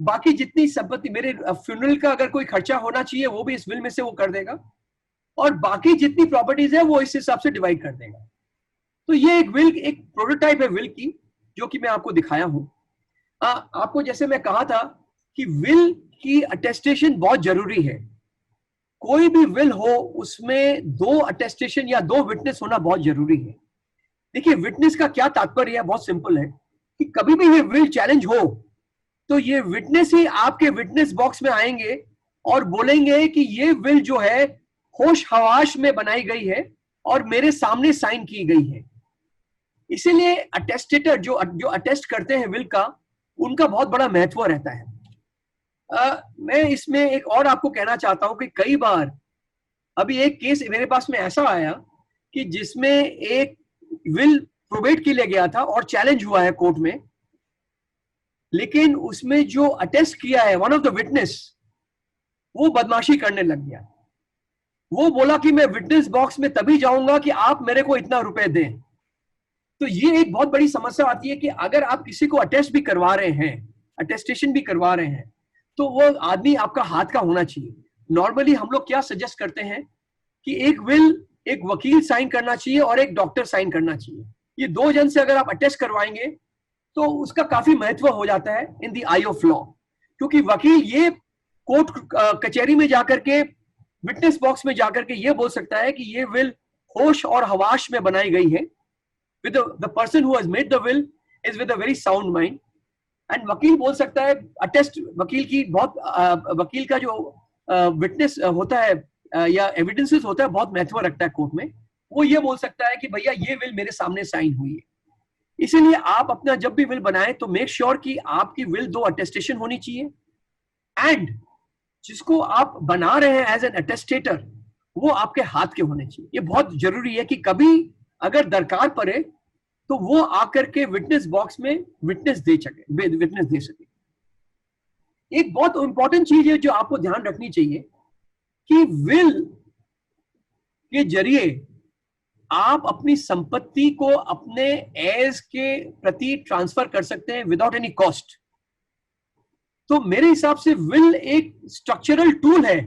बाकी जितनी संपत्ति, मेरे फ्यूनरल का अगर कोई खर्चा होना चाहिए वो भी इस विल में से वो कर देगा, और बाकी जितनी प्रॉपर्टीज है वो इस हिसाब से डिवाइड कर देगा। तो ये एक विल, एक प्रोटोटाइप है विल की, जो कि मैं आपको दिखाया हूं। आपको जैसे मैं कहा था कि विल की अटेस्टेशन बहुत जरूरी है। कोई भी विल हो उसमें 2 अटेस्टेशन या 2 विटनेस होना बहुत जरूरी है। देखिए, विटनेस का क्या तात्पर्य है, बहुत सिंपल है कि कभी भी ये विल चैलेंज हो तो ये विटनेस ही आपके विटनेस बॉक्स में आएंगे और बोलेंगे कि ये विल जो है होश हवाश में बनाई गई है और मेरे सामने साइन की गई है। इसीलिए अटेस्टेटर जो अटेस्ट करते हैं विल का, उनका बहुत बड़ा महत्व रहता है। मैं इसमें एक और आपको कहना चाहता हूं कि कई बार अभी एक केस मेरे पास में ऐसा आया कि जिसमें एक विल प्रोबेट के लिए गया था और चैलेंज हुआ है कोर्ट में, लेकिन उसमें जो अटेस्ट किया है वन ऑफ द विटनेस, वो बदमाशी करने लग गया। वो बोला कि मैं विटनेस बॉक्स में तभी जाऊंगा कि आप मेरे को इतना रुपए दें। तो ये एक बहुत बड़ी समस्या आती है कि अगर आप किसी को अटेस्ट भी करवा रहे हैं, अटेस्टेशन भी करवा रहे हैं, तो वो आदमी आपका हाथ का होना चाहिए। नॉर्मली हम लोग क्या सजेस्ट करते हैं कि एक विल एक वकील साइन करना चाहिए और एक डॉक्टर साइन करना चाहिए। ये 2 जन से अगर आप अटेस्ट करवाएंगे तो उसका काफी महत्व हो जाता है in the I of law, क्योंकि वकील ये कोर्ट कचहरी में जाकर के, विटनेस बॉक्स में जाकर के ये बोल सकता है कि ये विल होश और हवाश में बनाई गई है, with the person who has made the will is with a very sound mind, and वकील बोल सकता है, अटेस्ट वकील की बहुत वकील का जो विटनेस होता है या एविडेंसेस होता है बहुत महत्व रखता है कोर्ट में। वो ये बोल सकता है कि भैया ये विल मेरे सामने साइन हुई है। इसीलिए आप अपना जब भी विल बनाएं तो मेक श्योर कि आपकी विल 2 अटेस्टेशन होनी चाहिए, एंड जिसको आप बना रहे हैं एज एन अटेस्टेटर वो आपके हाथ के होने चाहिए। ये बहुत जरूरी है कि कभी अगर दरकार पड़े तो वो आकर के विटनेस बॉक्स में विटनेस दे सके। एक बहुत इंपॉर्टेंट चीज है जो आपको ध्यान रखनी चाहिए कि विल के जरिए आप अपनी संपत्ति को अपने एज के प्रति ट्रांसफर कर सकते हैं विदाउट एनी कॉस्ट। तो मेरे हिसाब से विल एक स्ट्रक्चरल टूल है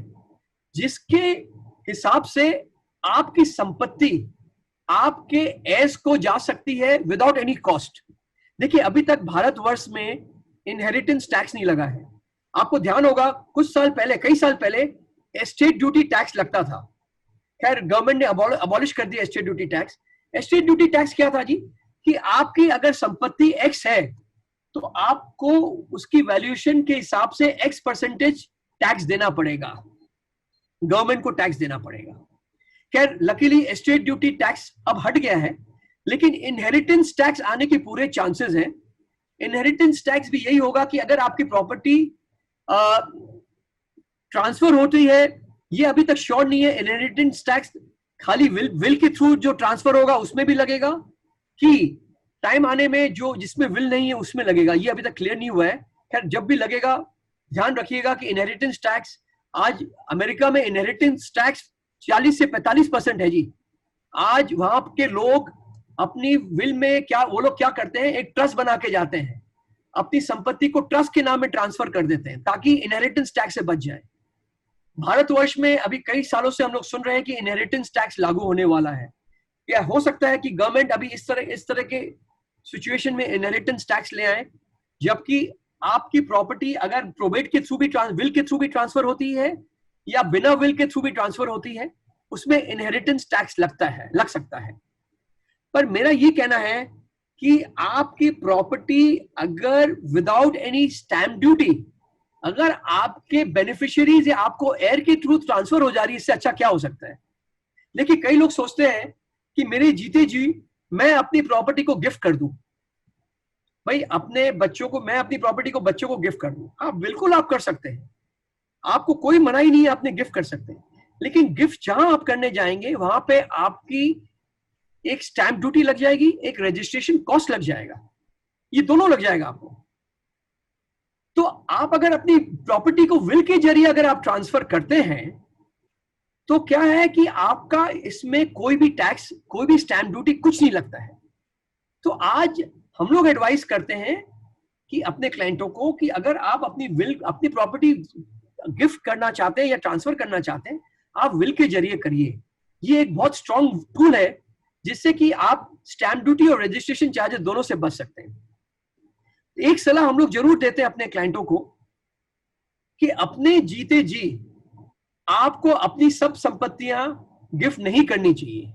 जिसके हिसाब से आपकी संपत्ति आपके एज को जा सकती है विदाउट एनी कॉस्ट। देखिए अभी तक भारतवर्ष में इनहेरिटेंस टैक्स नहीं लगा है। आपको ध्यान होगा कुछ साल पहले, कई साल पहले एस्टेट ड्यूटी टैक्स लगता था। खैर गवर्नमेंट ने अबॉलिश कर दिया estate duty tax. Estate duty tax क्या था जी, कि आपकी अगर संपत्ति एक्स है तो आपको उसकी वैल्यूएशन के हिसाब से एक्स परसेंटेज टैक्स देना पड़ेगा, गवर्नमेंट को टैक्स देना पड़ेगा। खैर लकीली एस्टेट ड्यूटी टैक्स अब हट गया है, लेकिन इनहेरिटेंस टैक्स आने के पूरे चांसेस हैं। इनहेरिटेंस टैक्स भी यही होगा कि अगर आपकी प्रॉपर्टी ट्रांसफर होती है, ये अभी तक श्योर नहीं है। इनहेरिटेंस टैक्स खाली विल के थ्रू जो ट्रांसफर होगा उसमें भी लगेगा कि टाइम आने में जो जिसमें विल नहीं है उसमें लगेगा, ये अभी तक क्लियर नहीं हुआ है। खैर जब भी लगेगा ध्यान रखिएगा कि इनहेरिटेंस टैक्स, आज अमेरिका में इनहेरिटेंस टैक्स 40 से 45% है जी। आज वहां के लोग अपनी विल में वो लोग क्या करते हैं, एक ट्रस्ट बना के जाते हैं, अपनी संपत्ति को ट्रस्ट के नाम में ट्रांसफर कर देते हैं ताकि इनहेरिटेंस टैक्स से बच जाए। भारतवर्ष में अभी कई सालों से हम लोग सुन रहे हैं कि इनहेरिटेंस टैक्स लागू होने वाला है। या हो सकता है कि गवर्नमेंट अभी इस तरह के सिचुएशन में इनहेरिटेंस टैक्स ले आए, जबकि आपकी प्रॉपर्टी अगर प्रोबेट के थ्रू भी विल के थ्रू भी ट्रांसफर होती है या बिना विल के थ्रू भी ट्रांसफर होती है, उसमें इनहेरिटेंस टैक्स लग सकता है। पर मेरा ये कहना है कि आपकी प्रॉपर्टी अगर विदाउट एनी स्टैम्प ड्यूटी, अगर आपके बेनिफिशियरीज या आपको एयर के थ्रू ट्रांसफर हो जा रही है, इससे अच्छा क्या हो सकता है। लेकिन कई लोग सोचते हैं कि मेरे जीते जी मैं अपनी प्रॉपर्टी को गिफ्ट कर दूं, भाई अपने बच्चों को, मैं अपनी प्रॉपर्टी को बच्चों को गिफ्ट कर दूं। हाँ बिल्कुल आप कर सकते हैं, आपको कोई मना ही नहीं है, आपने गिफ्ट कर सकते हैं। लेकिन गिफ्ट जहां आप करने जाएंगे वहां पे आपकी एक स्टैंप ड्यूटी लग जाएगी, एक रजिस्ट्रेशन कॉस्ट लग जाएगा, ये दोनों लग जाएगा आपको। तो आप अगर अपनी प्रॉपर्टी को विल के जरिए अगर आप ट्रांसफर करते हैं तो क्या है कि आपका इसमें कोई भी टैक्स, कोई भी स्टैंप ड्यूटी, कुछ नहीं लगता है। तो आज हम लोग एडवाइस करते हैं कि अपने क्लाइंटों को कि अगर आप अपनी प्रॉपर्टी गिफ्ट करना चाहते हैं या ट्रांसफर करना चाहते हैं, आप विल के जरिए करिए। ये एक बहुत स्ट्रॉन्ग टूल है जिससे कि आप स्टैंप ड्यूटी और रजिस्ट्रेशन चार्जेस दोनों से बच सकते हैं। एक सलाह हम लोग जरूर देते हैं अपने क्लाइंटों को कि अपने जीते जी आपको अपनी सब संपत्तियां गिफ्ट नहीं करनी चाहिए।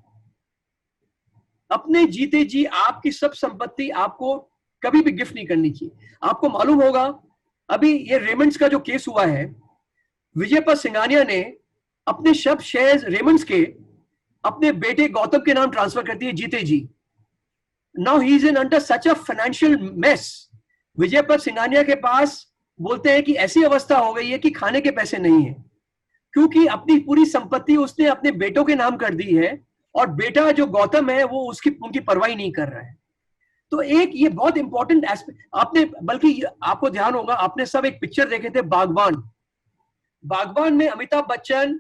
अपने जीते जी आपकी सब संपत्ति आपको कभी भी गिफ्ट नहीं करनी चाहिए। आपको मालूम होगा अभी ये रेमंड्स का जो केस हुआ है, विजयपत सिंघानिया ने अपने सब शेयर्स रेमंड्स के अपने बेटे गौतम के नाम ट्रांसफर कर दिए जीते जी। Now he is in under such a financial mess. Vijaypat Singhania के पास बोलते हैं कि ऐसी अवस्था हो गई है कि खाने के पैसे नहीं है, क्योंकि अपनी पूरी संपत्ति उसने अपने बेटों के नाम कर दी है और बेटा जो गौतम है वो उनकी परवाही नहीं कर रहा है। तो एक ये बहुत इंपॉर्टेंट एस्पेक्ट आपने, बल्कि आपको ध्यान होगा आपने सब एक पिक्चर देखे थे बागबान। बागबान में अमिताभ बच्चन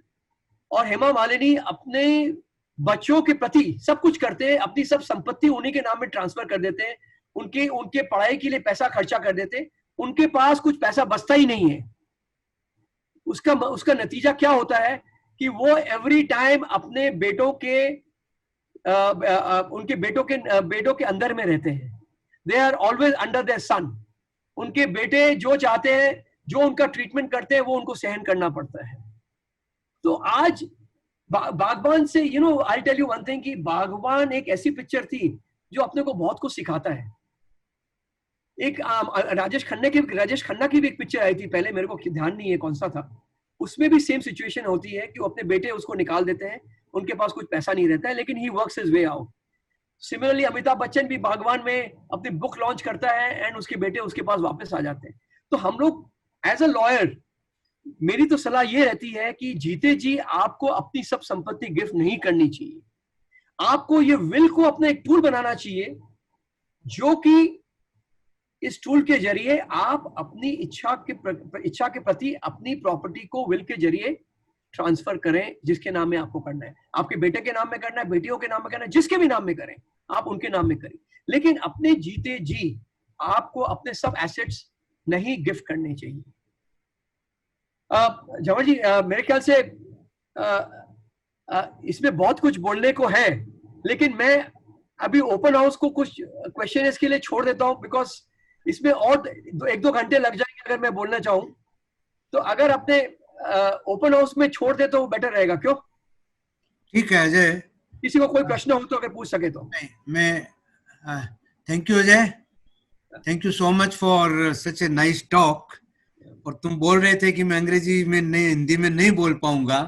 और हेमा मालिनी अपने बच्चों के प्रति सब कुछ करते हैं, अपनी सब संपत्ति उन्हीं के नाम में ट्रांसफर कर देते हैं, उनके पढ़ाई के लिए पैसा खर्चा कर देते हैं, उनके पास कुछ पैसा बचता ही नहीं है। उसका नतीजा क्या होता है कि वो एवरी टाइम अपने बेटों के उनके बेटों के अंदर में रहते हैं। They are always under their sun. उनके बेटे जो चाहते हैं, जो उनका ट्रीटमेंट करते हैं, वो उनको सहन करना पड़ता है। तो आज बागबान से I tell you one thing कि बागबान एक ऐसी पिक्चर थी जो अपने को बहुत कुछ सिखाता है। एक राजेश खन्ना की भी एक पिक्चर आई थी पहले, मेरे को ध्यान नहीं है कौन सा था। उसमें भी सेम सिचुएशन होती है कि वो अपने बेटे उसको निकाल देते हैं, उनके पास कुछ पैसा नहीं रहता है, लेकिन he works his way out. Similarly Amitabh Bachchan भी बागबान में अपनी बुक लॉन्च करता है एंड उसके बेटे उसके पास वापस आ जाते हैं। तो हम लोग एज अ लॉयर, मेरी तो सलाह ये रहती है कि जीते जी आपको अपनी सब संपत्ति गिफ्ट नहीं करनी चाहिए। आपको ये विल को अपना एक टूल बनाना चाहिए, जो कि इस टूल के जरिए आप अपनी इच्छा के प्रति अपनी प्रॉपर्टी को विल के जरिए ट्रांसफर करें, जिसके नाम में आपको करना है। आपके बेटे के नाम में करना है, बेटियों के नाम में करना है, जिसके भी नाम में करें, आप उनके नाम में करें। लेकिन अपने जीते जी आपको अपने सब एसेट्स नहीं गिफ्ट करने चाहिए। जवाहर जी, मेरे ख्याल से इसमें बहुत कुछ बोलने को है, लेकिन मैं अभी ओपन हाउस को कुछ क्वेश्चन इसके लिए छोड़ देता हूं, बिकॉज इसमें और 1-2 घंटे लग जाएंगे अगर मैं बोलना चाहूं। तो अगर अपने ओपन हाउस में छोड़ दे तो बेटर रहेगा, क्यों? ठीक है अजय। किसी को कोई प्रश्न हो तो अगर पूछ सके तो। मैं thank you Ajay, thank you so much for such a nice talk. और तुम बोल रहे थे कि मैं अंग्रेजी में नहीं, हिंदी में नहीं बोल पाऊंगा,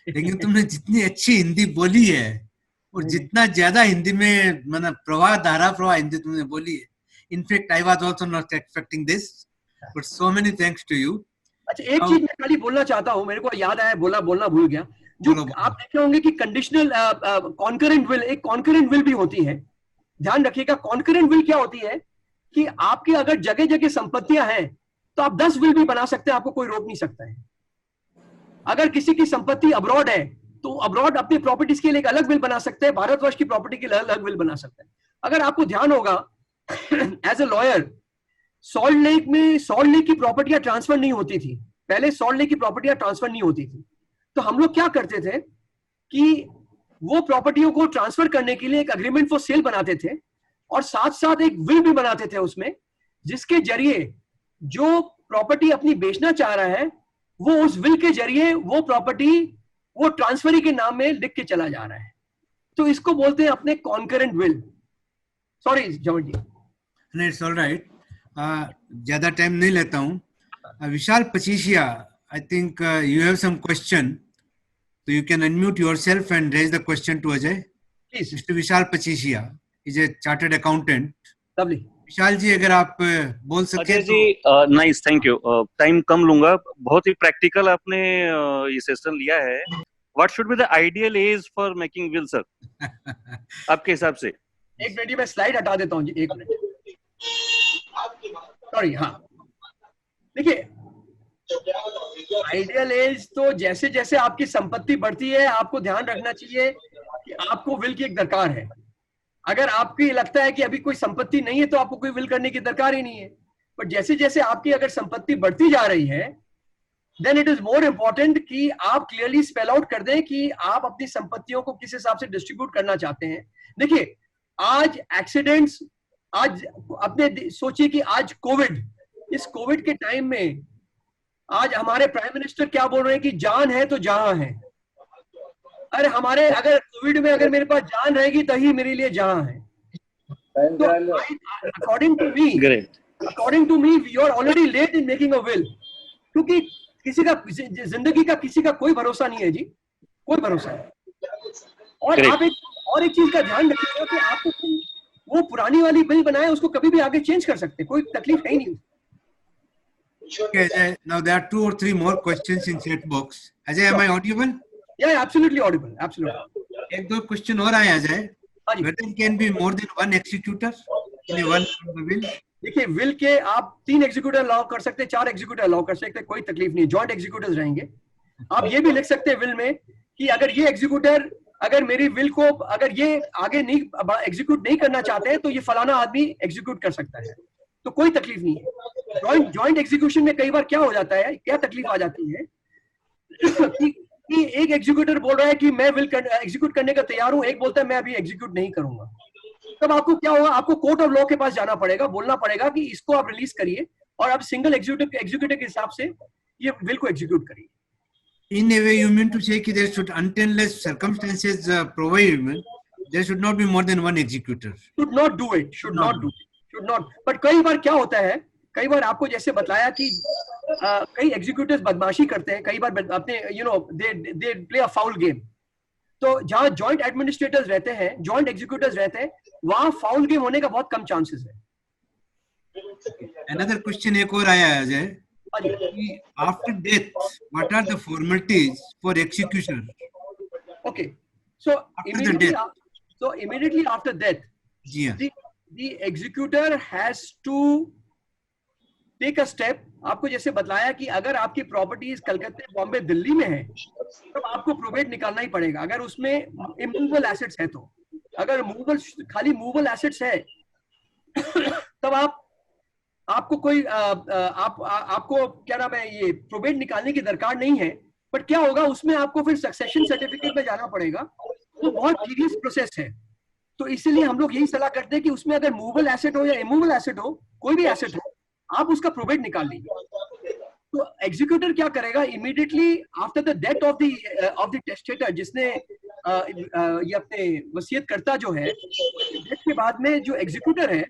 लेकिन तुमने जितनी अच्छी हिंदी बोली है और जितना ज्यादा हिंदी में मतलब धारा प्रवाह हिंदी तुमने बोली है, in fact I was also not expecting this, but so many thanks to you. अच्छा, एक चीज मैं खाली बोलना चाहता हूं, मेरे को याद आया, बोलना भूल गया। जो आप देखे होंगे कि कंडीशनल कॉन्करेंट विल, एक कॉन्करेंट विल भी होती है। ध्यान रखिएगा, कॉन्करेंट विल क्या होती है कि आपकी अगर जगह जगह संपत्तियां हैं तो आप 10 विल भी बना सकते हैं, आपको कोई रोक नहीं सकता है। अगर किसी की संपत्ति अब्रॉड है तो अब्रॉड अपनी प्रॉपर्टीज के लिए एक अलग विल बना सकते हैं, भारतवर्ष की प्रॉपर्टी के लिए अलग विल बना सकते हैं। अगर आपको ध्यान होगा as a lawyer, Salt Lake की प्रॉपर्टियां ट्रांसफर नहीं होती थी पहले। सॉल्ट लेक की प्रॉपर्टियां ट्रांसफर नहीं होती थी, तो हम लोग क्या करते थे कि वो प्रॉपर्टियों को ट्रांसफर करने के लिए एक अग्रीमेंट फॉर सेल बनाते थे, और साथ साथ एक विल भी बनाते थे उसमें, जिसके जरिए जो प्रॉपर्टी अपनी बेचना चाह रहा है वो उस विल के जरिए वो प्रॉपर्टी वो ट्रांसफरी के नाम में लिख के चला जा रहा है। तो इसको बोलते हैं अपने concurrent will. Sorry Jawahar ji. नहीं, इट्स ऑल राइट। ज्यादा टाइम नहीं लेता हूँ। Vishal Pachisia, I think you have some question, so you can unmute yourself and raise the question to Ajay. Please. Mr. Vishal Pachisia is a chartered accountant. Lovely. विशाल जी, अगर आप बोल सके। Ajay ji, nice, thank you. Time कम लूंगा, बहुत ही practical आपने ये session लिया है। What should be the ideal age for making will sir, आपके हिसाब से? एक मिनट, मैं स्लाइड हटा देता हूँ जी, एक मिनट। सॉरी, हाँ, देखिए, आइडियल एज तो जैसे जैसे आपकी संपत्ति बढ़ती है आपको ध्यान रखना चाहिए कि आपको विल की एक दरकार है। अगर आपको लगता है कि अभी कोई संपत्ति नहीं है तो आपको कोई विल करने की दरकार ही नहीं है, पर जैसे जैसे आपकी अगर संपत्ति बढ़ती जा रही है then it is more important कि आप क्लियरली स्पेल आउट कर दें कि आप अपनी संपत्तियों को किस हिसाब से डिस्ट्रीब्यूट करना चाहते हैं। देखिए, आज एक्सीडेंट्स, आज अपने सोचिए कि आज कोविड, इस कोविड के टाइम में आज हमारे प्राइम मिनिस्टर क्या बोल रहे हैं कि जान है तो जहां है। अरे हमारे, अगर कोविड में अगर मेरे पास जान रहेगी तभी मेरे लिए जहां है। तो according to me you are already late in making a will, क्योंकि किसी का, जिंदगी का किसी का कोई भरोसा नहीं है जी, कोई भरोसा नहीं। और आप एक चीज का ध्यान रखिएगा कि आपको वो पुरानी वाली बिल बनाए उसको कभी भी आगे चेंज कर सकते, कोई तकलीफ है ही नहीं। Okay, Ajay, now there are 2 or 3 more questions in chat box. Ajay, am I audible? Yeah, absolutely audible, absolutely. एक दो क्वेश्चन और आए Ajay. Whether can be more than one executor in one will? देखिए, विल के आप 3 executor allow कर सकते हैं, 4 एग्जीक्यूटर अलाउ कर सकते हैं, कोई तकलीफ नहीं, जॉइंट एग्जीक्यूटर्स रहेंगे। आप ये भी लिख सकते हैं विल में कि अगर ये एग्जीक्यूटर अगर मेरी विल को अगर ये आगे नहीं एग्जीक्यूट नहीं करना चाहते हैं तो ये फलाना आदमी एग्जीक्यूट कर सकता है, तो कोई तकलीफ नहीं है। जॉइंट एग्जीक्यूशन में कई बार क्या हो जाता है, क्या तकलीफ आ जाती है कि कि एक एग्जीक्यूटर बोल रहा है कि मैं विल एग्जीक्यूट करने का तैयार हूं, एक बोलता है मैं अभी एग्जीक्यूट नहीं करूंगा, तब आपको क्या होगा, आपको कोर्ट ऑफ लॉ के पास जाना पड़ेगा, बोलना पड़ेगा कि इसको आप रिलीज करिए और आप सिंगल एग्जीक्यूटिव के हिसाब से ये बिल को एग्जीक्यूट करिए। In a way, you mean to say that there should, unless circumstances provide, there should not be more than one executor. Should not do it. Should not do it. Should not. But कई बार क्या होता है, कई बार आपको जैसे बताया कि कई एग्जीक्यूटिव्स बदमाशी करते हैं, कई बार अपने they play a foul game. तो जहां जॉइंट एडमिनिस्ट्रेटर्स रहते हैं, जॉइंट एग्जीक्यूटिव्स रहते हैं, वहां फाउल गेम होने का बहुत कम चांसेस है। Another question एक और आया है Ajay, after death, what are the formalities for execution? Okay, so immediately after death, the executor has to take a step. आपको जैसे बताया कि अगर आपकी प्रॉपर्टीज कलकत्ते, बॉम्बे, दिल्ली में है, तब आपको प्रोबेट निकालना ही पड़ेगा। अगर उसमें इमूवेबल एसेट्स है तो, अगर खाली मूवेबल एसेट्स है तब आपको कोई आपको क्या नाम है, ये प्रोबेट निकालने की दरकार नहीं है। बट क्या होगा, उसमें आपको फिर सक्सेशन सर्टिफिकेट में जाना पड़ेगा, तो बहुत सीरियस प्रोसेस है। तो इसीलिए हम लोग यही सलाह करते हैं कि उसमें अगर मूवेबल एसेट हो या इमूवेबल एसेट हो, कोई भी एसेट हो, आप उसका प्रोबेट निकाल लीजिए। तो एग्जीक्यूटर क्या करेगा, immediately after the death of the testator, जिसने ये अपने वसीयतकर्ता जो है, डेथ के बाद में जो एग्जीक्यूटर है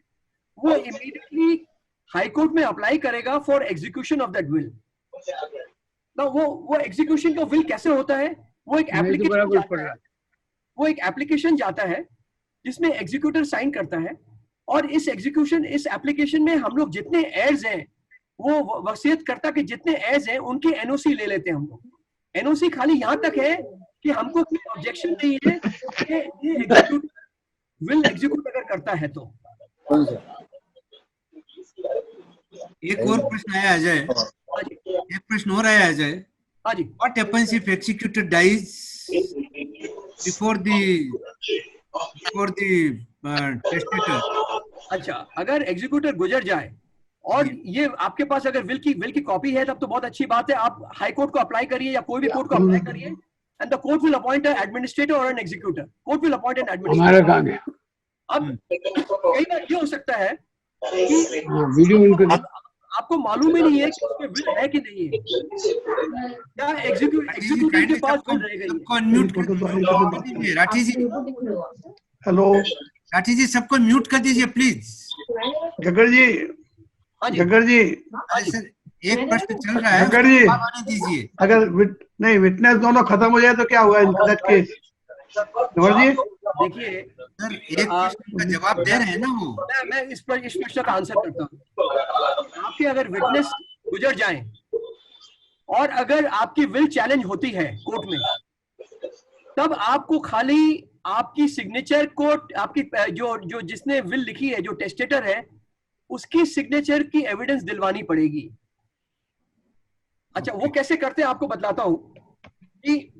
वो इमीडिएटली हाई कोर्ट में अप्लाई करेगा for execution of that will. ना वो एग्जीक्यूशन का विल कैसे होता है, वो एक एप्लीकेशन जाता है जिसमें एग्जीक्यूटर साइन करता है, और इस एप्लीकेशन में हम लोग जितने एयर्स हैं, वो वसीयतकर्ता के जितने एयर्स हैं, उनकी एनओसी ले लेते हैं हम लोग। एनओसी खाली यहां तक है कि हमको कोई ऑब्जेक्शन नहीं है कि ये एग्जीक्यूट विल एग्जीक्यूट अगर करता है तो। एक और प्रश्न आया अजय, एक प्रश्न और आया Ajay, what happens if executor dies before the testator? अच्छा, अगर एग्जीक्यूटर गुजर जाए और ये आपके पास अगर विल की कॉपी है, तब तो बहुत अच्छी बात है। आप हाई कोर्ट को अप्लाई करिए या कोई भी कोर्ट को अप्लाई करिए, and the court will appoint an administrator और an executor. Court will appoint an administrator. अब कई बार ये हो सकता है कि आपको मालूम ही नहीं है कि उसमें विल है कि नहीं है, क्या एग्जीक्यूटिव के पास विल रहेगा। सबको अनम्यूट कर दीजिए राठी जी। हेलो राठी जी, सबको म्यूट कर दीजिए प्लीज। गग्गड़ जी, गग्गड़ जी, सर एक प्रश्न चल रहा है, गग्गड़ जी दीजिए। अगर नहीं विटनेस दोनों खत्म हो जाए तो क्या हुआ इन केस? गग्गड़ जी देखिए सर, एक प्रश्न का जवाब दे रहे हैं ना वो। मैं इस प्रश्न का आंसर करता हूँ। आपके अगर विटनेस गुजर जाए और अगर आपकी विल चैलेंज होती है कोर्ट में, तब आपको खाली आपकी सिग्नेचर को, आपकी जो जिसने विल लिखी है, जो टेस्टेटर है, उसकी सिग्नेचर की एविडेंस दिलवानी पड़ेगी। अच्छा, वो कैसे करते हैं आपको बतलाता हूं कि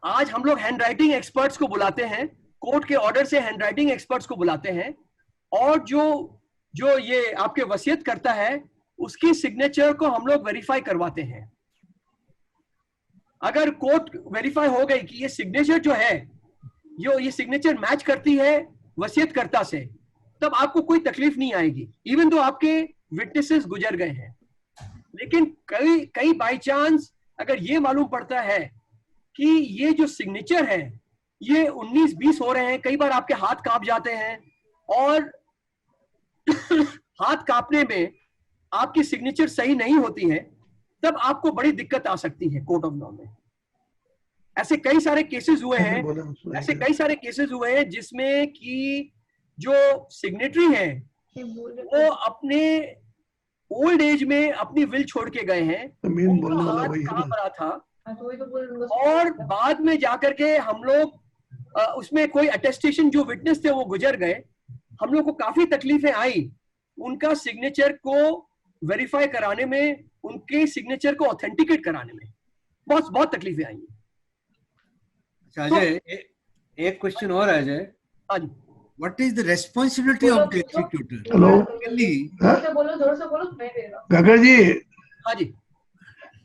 आज हम लोग हैंडराइटिंग एक्सपर्ट्स को बुलाते हैं, कोर्ट के ऑर्डर से हैंडराइटिंग एक्सपर्ट्स को बुलाते हैं, और जो ये आपके वसीयत करता है, उसकी सिग्नेचर को हम लोग वेरीफाई करवाते हैं। अगर कोर्ट वेरीफाई हो गई कि ये सिग्नेचर जो है, ये सिग्नेचर मैच करती है वसीयतकर्ता से, तब आपको कोई तकलीफ नहीं आएगी, इवन तो आपके विटनेसेस गुजर गए हैं। लेकिन कई बाई चांस अगर ये मालूम पड़ता है कि ये जो सिग्नेचर है ये 19-20 हो रहे हैं, कई बार आपके हाथ कांप जाते हैं, और हाथ कांपने में आपकी सिग्नेचर सही नहीं होती है, तब आपको बड़ी दिक्कत आ सकती है कोर्ट ऑफ लॉ में। ऐसे कई सारे केसेस हुए हैं जिसमें कि जो सिग्नेटरी हैं वो अपने ओल्ड एज में अपनी विल छोड़ के गए हैं, उनका हाथ कांप रहा था, और बाद में जाकर के हम लोग उसमें कोई अटेस्टेशन, जो विटनेस थे वो गुजर गए, हम लोग को काफी तकलीफें आई उनका सिग्नेचर को वेरीफाई कराने में, उनके सिग्नेचर को ऑथेंटिकेट कराने में बहुत तकलीफें आई। अजय, एक क्वेश्चन और है अजय। हाँ जी। What is the responsibility of the executor? Hello, Really? गग्गड़ जी, हाँ जी,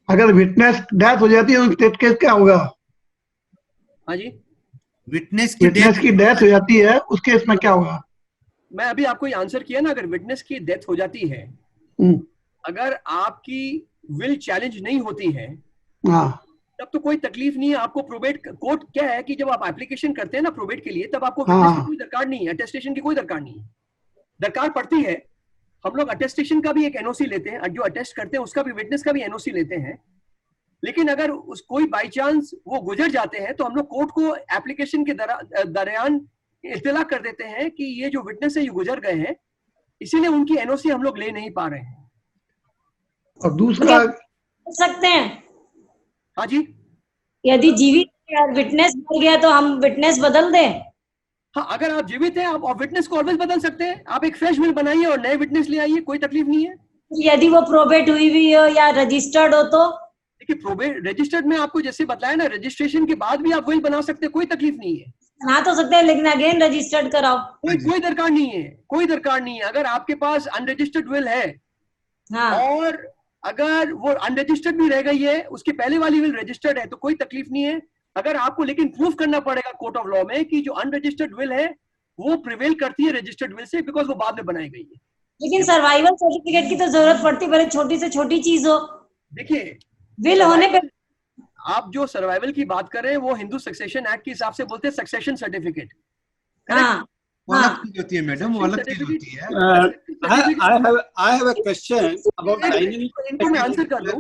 अगर विटनेस डेथ हो जाती है उस डेथ केस क्या होगा? हाँ जी, विटनेस की विटनेस की डेथ हो जाती है उस केस में क्या होगा? मैं अभी आपको ये आंसर किया ना, अगर विटनेस की डेथ हो जाती है, हम्म, अगर आपकी विल चैलेंज नहीं होती है, हाँ तब तो कोई तकलीफ नहीं है आपको। प्रोबेट कोर्ट क्या है कि जब आप एप्लीकेशन करते हैं ना प्रोबेट के लिए, तब आपको हाँ, विटनेस की हाँ। कोई दरकार नहीं है, अटेस्टेशन की कोई दरकार नहीं है। दरकार पड़ती है, हम लोग अटेस्टेशन का भी एक एनओसी लेते हैं, जो अटेस्ट करते हैं उसका भी, विटनेस का भी एनओसी लेते हैं। लेकिन अगर उस कोई बाई चांस वो गुजर जाते हैं, तो हम लोग कोर्ट को एप्लीकेशन के दरमियान इत्तला कर देते हैं कि ये जो विटनेस है ये गुजर गए हैं, इसीलिए उनकी एनओसी हम लोग ले नहीं पा रहे हैं। और दूसरा सकते हैं हाँ जी, यदि जीवित विटनेस मर गया तो हम विटनेस बदल दें? हाँ, अगर आप जीवित हैं आप विटनेस को ऑलवेज बदल सकते हैं। आप एक फ्रेश विल बनाइए और नए विटनेस ले आइए, कोई तकलीफ नहीं है। यदि वो प्रोबेट हुई हुई हो या रजिस्टर्ड हो तो? देखिए, प्रोबेट रजिस्टर्ड में आपको जैसे बताया ना, रजिस्ट्रेशन के बाद भी आप विल बना सकते हैं, कोई तकलीफ नहीं है। बना तो सकते हैं लेकिन अगेन रजिस्टर्ड कराओ। कोई दरकार नहीं है, कोई दरकार नहीं है। अगर आपके पास अनरजिस्टर्ड विल है, हाँ और अगर वो अनरजिस्टर्ड भी रह गई है, उसकी पहले वाली विल रजिस्टर्ड है, तो कोई तकलीफ नहीं है। अगर आपको लेकिन प्रूफ करना पड़ेगा कोर्ट ऑफ लॉ में कि जो अनरजिस्टर्ड विल है वो प्रिवेल करती है रजिस्टर्ड विल से, बिकॉज वो बाद में बनाई गई है। लेकिन सर्वाइवल सर्टिफिकेट की तो जरूरत पड़ती, भले छोटी से छोटी चीज हो। देखिए, विल होने पे आप जो सर्वाइवल की बात कर रहे हैं वो हिंदू सक्सेशन एक्ट के हिसाब से बोलते हैं सक्सेशन सर्टिफिकेट। हाँ वो अलग चीज होती है मैडम, वो अलग चीज होती है। I have a question about dynamic. इनको मैं आंसर कर दूं।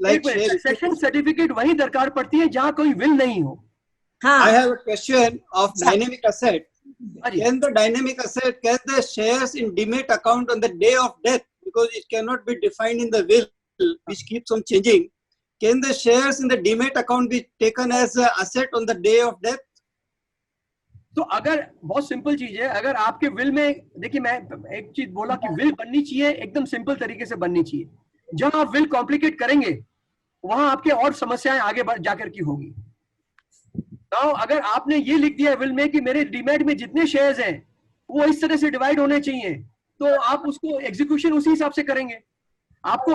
Like सक्सेशन सर्टिफिकेट वही दरकार पड़ती है जहां कोई विल नहीं हो। हाँ I have a question of dynamic asset. हाँ जी, Can the dynamic asset get the shares in demat account on the day of death, because it cannot be defined in the will, which keeps on changing? Can the shares in the demat account be taken as a asset on the day of death? तो अगर बहुत simple चीज है, अगर आपके will में, देखिए मैं एक चीज बोला कि विल बननी चाहिए एकदम सिंपल तरीके से बननी चाहिए। जहां आप विल कॉम्प्लिकेट करेंगे वहां आपके और समस्याएं आगे बढ़ जाकर की होगी। तो अगर आपने ये लिख दिया विल में कि मेरे डीमैट में जितने शेयर्स हैं वो इस तरह से डिवाइड होने चाहिए, तो आप उसको एग्जीक्यूशन उसी हिसाब से करेंगे। आपको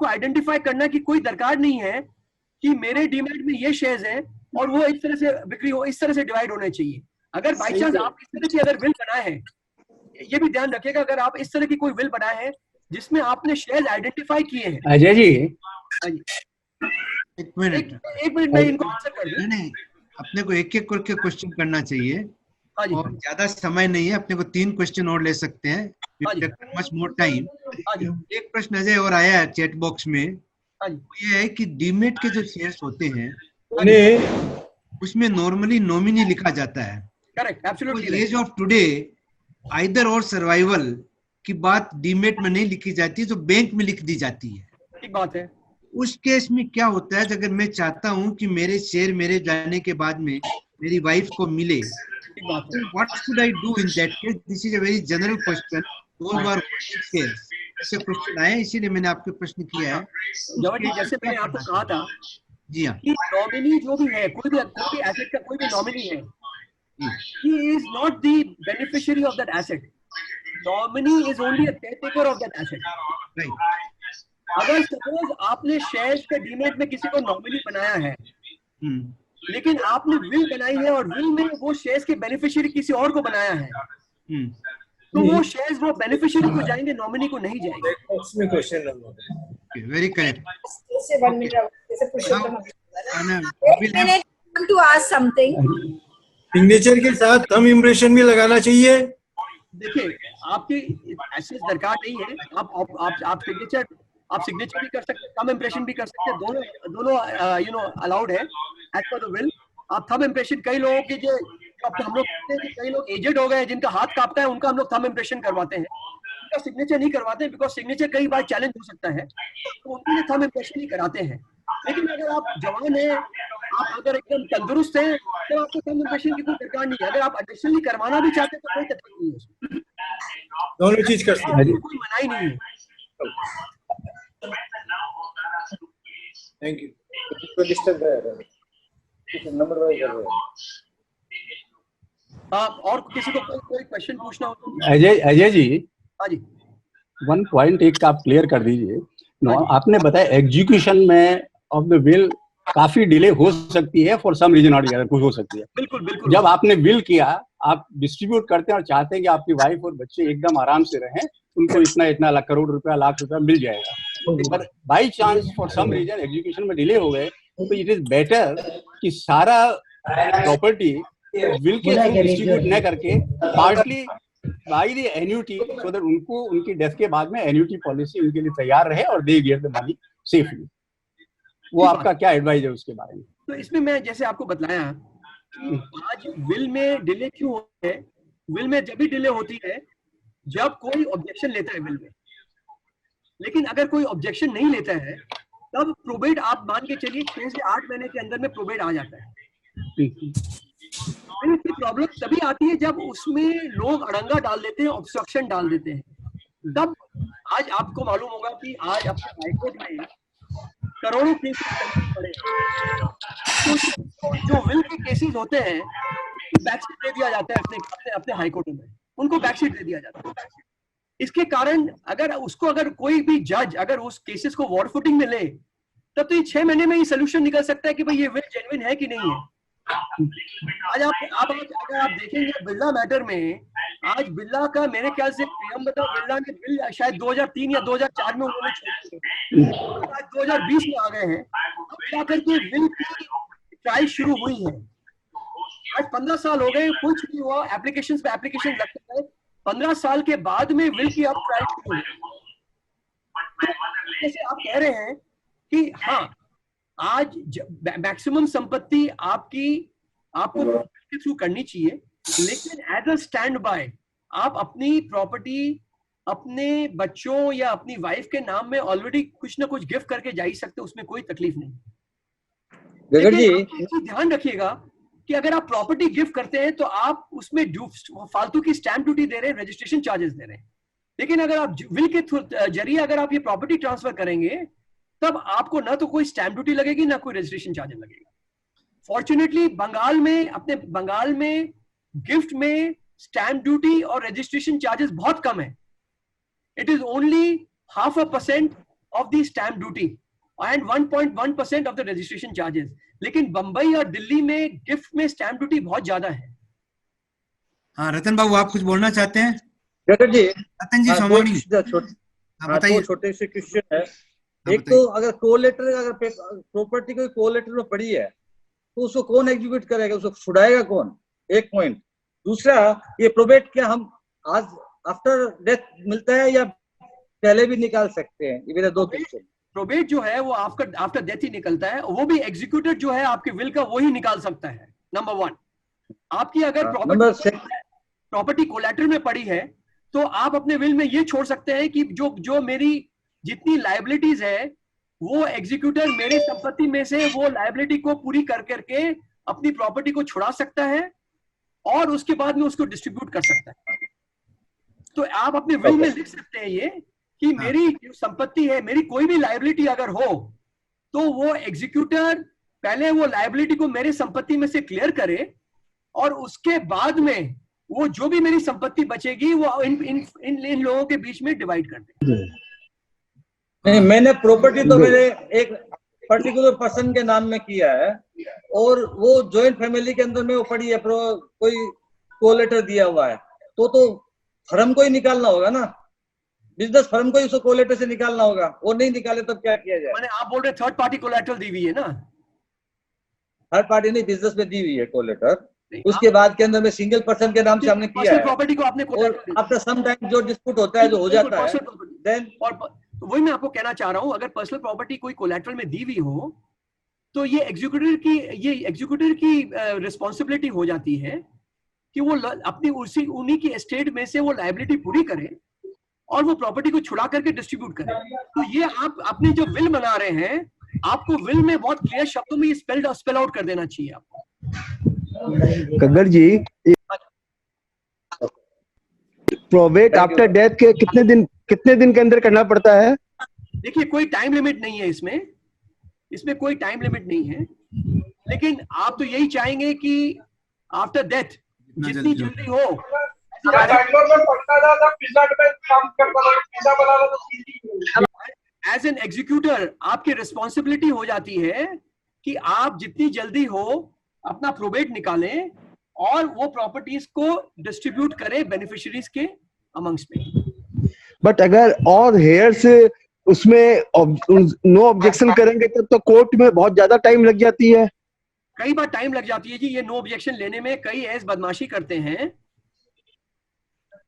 आइडेंटिफाई करना की कोई दरकार नहीं है कि मेरे डीमैट में ये शेयर्स हैं और वो इस तरह से बिक्री हो, इस तरह से डिवाइड होने चाहिए। अगर बाई चांस आप इस तरह की अगर विल बनाए हैं, ये भी ध्यान रखिएगा, अगर आप इस तरह की कोई विल बनाए हैं जिसमें आपने शेयर्स आइडेंटिफाई किए हैं। अजय जी, हाँ जी, एक मिनट, एक मिनट में इनको आंसर कर दूं। नहीं, अपने को एक एक करके क्वेश्चन करना चाहिए हाँ जी, और ज्यादा समय नहीं है, अपने को 3 क्वेश्चन और ले सकते हैं, हाँ जी। Much more time. हाँ जी, एक प्रश्न अजय और आया है चैट बॉक्स में, हाँ जी, वो ये है कि डीमेट के जो शेयर्स होते हैं हाँ जी। उसमें नॉर्मली नॉमिनी लिखा जाता है। Correct, absolutely. As of today either और सर्वाइवल की बात डीमेट में नहीं लिखी जाती, तो बैंक में लिख दी जाती है। ठीक बात है। उस केस में क्या होता है, अगर मैं चाहता हूं कि मेरे शेयर मेरे जाने के बाद में मेरी वाइफ को मिले, ठीक बात है। What should I do in that case? This is a very general question, those are shares. ऐसे क्वेश्चन आए, इसीलिए मैंने आपको प्रश्न किया है। जवाहर जी, जैसे मैंने आपको कहा था जी हाँ, कि नॉमिनी जो भी है, कोई भी एसेट का कोई भी नॉमिनी है, he is not the beneficiary of that asset. Nominee is only a caretaker of that asset. Right. अगर सपोज आपने शेयर्स के डीमेट में किसी को नॉमिनी बनाया है, लेकिन आपने विल बनाई है और विल में वो शेयर्स के बेनिफिशियरी किसी और को बनाया है, तो वो शेयर्स वो बेनिफिशियरी को जाएंगे, नॉमिनी को नहीं जाएंगे। Very correct. to ask something. Signature के साथ थंब इम्प्रेशन भी लगाना चाहिए। देखिए, आपकी ऐसी दरकार नहीं है, आप सिग्नेचर भी कर सकते हैं, थंब इम्प्रेशन भी कर सकते हैं, दोनों अलाउड है एज पर द विल। आप थंब इम्प्रेशन, कई लोगों के जो हम लोग कहते हैं कि कई लोग एजेड हो गए जिनका हाथ कांपता है, उनका हम लोग थंब इम्प्रेशन करवाते हैं, उनका सिग्नेचर नहीं करवाते हैं, बिकॉज सिग्नेचर कई बार चैलेंज हो सकता है, तो उनके लिए थंब इम्प्रेशन ही कराते हैं। लेकिन अगर आप जवान हैं, आप अगर एकदम तंदुरुस्त हैं, तो आपको थंब इम्प्रेशन की कोई दरकार नहीं है। अगर आप एडिशनली करवाना भी चाहते हैं तो कोई तकलीफ नहीं है उसमें, दोनों चीज कर सकते हैं। कोई मनाही नहीं है। Thank you. और किसी को कोई क्वेश्चन पूछना हो तो? अजय जी, हाँ जी, वन पॉइंट एक आप क्लियर कर दीजिए आपने बताया एग्जीक्यूशन में ऑफ द विल काफी डिले हो सकती है, फॉर सम रीजन और अदर कुछ हो सकती है। बिल्कुल बिल्कुल। जब आपने विल किया, आप डिस्ट्रीब्यूट करते हैं और चाहते हैं कि आपकी वाइफ और बच्चे एकदम आराम से रहें, उनको इतना इतना लाख करोड़ रुपया लाख रुपया मिल जाएगा, पर by chance for some reason execution में डिले हो गए, तो इट इज बेटर कि सारा प्रॉपर्टी विल के थ्रू डिस्ट्रीब्यूट न करके partly by the annuity, so that उनको उनकी डेथ के बाद में एन्यूटी पॉलिसी उनके लिए तैयार रहे और they get the money safely. वो आपका क्या एडवाइस है उसके बारे में? तो इसमें मैं जैसे आपको बताया कि आज विल में डिले क्यों होता है, विल में जब भी डिले होती है जब कोई ऑब्जेक्शन लेता है विल में, लेकिन अगर कोई ऑब्जेक्शन नहीं लेता है तब प्रोबेट आप मान के चलिए 6 से 8 महीने के अंदर में प्रोबेट आ जाता है। विल की प्रॉब्लम तभी आती है जब उसमें लोग अड़ंगा डाल देते हैं, ऑब्स्ट्रक्शन डाल देते हैं। तब आज आपको मालूम होगा कि आज अपने हाईकोर्ट में करोड़ों केसेस पड़े, तो जो विल के केसेस होते हैं बैकसीट दे दिया जाता है अपने अपने हाईकोर्ट में, उनको बैकसीट दे दिया जाता है। इसके कारण अगर कोई भी जज अगर उस केसेस को वॉर फुटिंग में ले, तब तो ये 6 महीने में ही सोल्यूशन निकल सकता है कि भाई ये विल जेन्युइन है कि नहीं है। आज अगर आप देखेंगे बिरला मैटर में, आज बिरला का मेरे ख्याल से बिरला ने बिल शायद 2003 या 2004 में उन्होंने छोड़ा, आज 2020 में आ गए हैं, अब जाकर के विल की ट्रायल शुरू हुई है। आज 15 साल हो गए, कुछ नहीं हुआ, एप्लीकेशन पे एप्लीकेशन लगते हैं, 15 साल के बाद में विल की अब ट्रायल शुरू हुई। जैसे आप कह रहे हैं कि हाँ, आज मैक्सिमम संपत्ति आपको के थ्रू करनी चाहिए, लेकिन एज अ स्टैंड बाय आप अपनी प्रॉपर्टी अपने बच्चों या अपनी वाइफ के नाम में ऑलरेडी कुछ ना कुछ गिफ्ट करके जा ही सकते, उसमें कोई तकलीफ नहीं। लेकिन ध्यान रखिएगा कि अगर आप प्रॉपर्टी गिफ्ट करते हैं तो आप उसमें फालतू की स्टैंप ड्यूटी दे रहे हैं, रजिस्ट्रेशन चार्जेस दे रहे हैं। लेकिन अगर आप विल के जरिए अगर आप ये प्रॉपर्टी ट्रांसफर करेंगे, तब आपको ना तो कोई स्टैंप ड्यूटी लगेगी ना कोई रजिस्ट्रेशन चार्जेस लगेगा। फॉर्चुनेटली बंगाल में गिफ्ट में स्टैंप ड्यूटी और रजिस्ट्रेशन चार्जेस बहुत कम है। It is only 0.5% of the stamp duty and 1.1% of the registration charges. लेकिन बंबई और दिल्ली में गिफ्ट में स्टैंप ड्यूटी बहुत ज्यादा है। हाँ, रतन बाबू आप कुछ बोलना चाहते हैं? जी, रतन जी सोमानी बताइए। छोटे से क्वेश्चन है। एक तो अगर कोलेटर, अगर प्रॉपर्टी कोई कोलेटर में पड़ी है तो उसको कौन एग्जीक्यूट करेगा, उसको छुड़ाएगा कौन? एक पॉइंट। दूसरा, ये प्रोबेट क्या हम आज आफ्टर डेथ मिलता है या पहले भी निकाल सकते हैं? ये मेरे दो क्वेश्चन। प्रोबेट जो है वो आफ्टर डेथ ही निकलता है, वो भी एग्जीक्यूटर जो है आपके विल का वही निकाल सकता है। नंबर 1, आपकी अगर प्रॉपर्टी कोलैटरल में पड़ी है तो आप अपने विल में ये छोड़ सकते हैं कि जो मेरी जितनी लायबिलिटीज है वो एग्जीक्यूटर मेरे संपत्ति में से वो लायबिलिटी को पूरी कर करके अपनी प्रॉपर्टी को छुड़ा सकता है और उसके बाद में उसको डिस्ट्रीब्यूट कर सकता है। तो आप अपने विल में लिख सकते हैं ये कि मेरी जो संपत्ति है, मेरी कोई भी लायबिलिटी अगर हो तो वो एग्जीक्यूटर पहले वो लायबिलिटी को मेरे संपत्ति में से क्लियर करे और उसके बाद में वो जो भी मेरी संपत्ति बचेगी वो इन लोगों के बीच में डिवाइड कर दे। नहीं, मैंने प्रॉपर्टी तो मेरे एक पर्टिकुलर पर्सन के नाम में किया है और वो जॉइंट फैमिली के अंदर में वो पड़ी है, कोई कोलेटर दिया हुआ है, तो फर्म को ही निकालना होगा ना, बिजनेस फर्म को ही उसको कोलेटर से निकालना होगा। वो नहीं निकाले तो क्या किया जाए? मैंने आप बोल रहे थर्ड पार्टी कोलेटरल दी हुई है ना? थर्ड पार्टी नहीं, बिजनेस में दी हुई है कोलेटर। उसके बाद के अंदर में सिंगल पर्सन के नाम से हमने किया है। प्रॉपर्टी को आपने आफ्टर सम टाइम जो डिस्प्यूट होता है, जो हो जाता है, देन तो वही मैं आपको कहना चाह रहा हूं, अगर पर्सनल प्रॉपर्टी कोई कोलैटरल में दी हुई हो तो ये एग्जीक्यूटिव की रिस्पॉन्सिबिलिटी हो जाती है कि वो अपनी उन्हीं की एस्टेट में से वो लायबिलिटी पूरी करे और वो प्रॉपर्टी को छुड़ा करके डिस्ट्रीब्यूट करे। तो ये आप अपने जो विल बना रहे हैं, आपको विल में बहुत क्लियर शब्दों में स्पेल आउट कर देना चाहिए आपको। कग्गर जी, प्रोबेट आफ्टर डेथ के कितने दिन के अंदर करना पड़ता है? देखिए, कोई टाइम लिमिट नहीं है इसमें कोई टाइम लिमिट नहीं है, लेकिन आप तो यही चाहेंगे कि आफ्टर डेथ जितनी जल्दी हो। एज एन एग्जीक्यूटर आपकी रिस्पॉन्सिबिलिटी हो जाती है कि आप जितनी जल्दी हो अपना प्रोबेट निकालें और वो प्रॉपर्टीज को डिस्ट्रीब्यूट करें बेनिफिशियरीज के अमंग्स में। बट अगर और हेयर्स उसमें नो ऑब्जेक्शन करेंगे तब तो कोर्ट में बहुत ज्यादा टाइम लग जाती है। कई बार टाइम लग जाती है जी, ये नो ऑब्जेक्शन लेने में कई ऐसे बदमाशी करते हैं।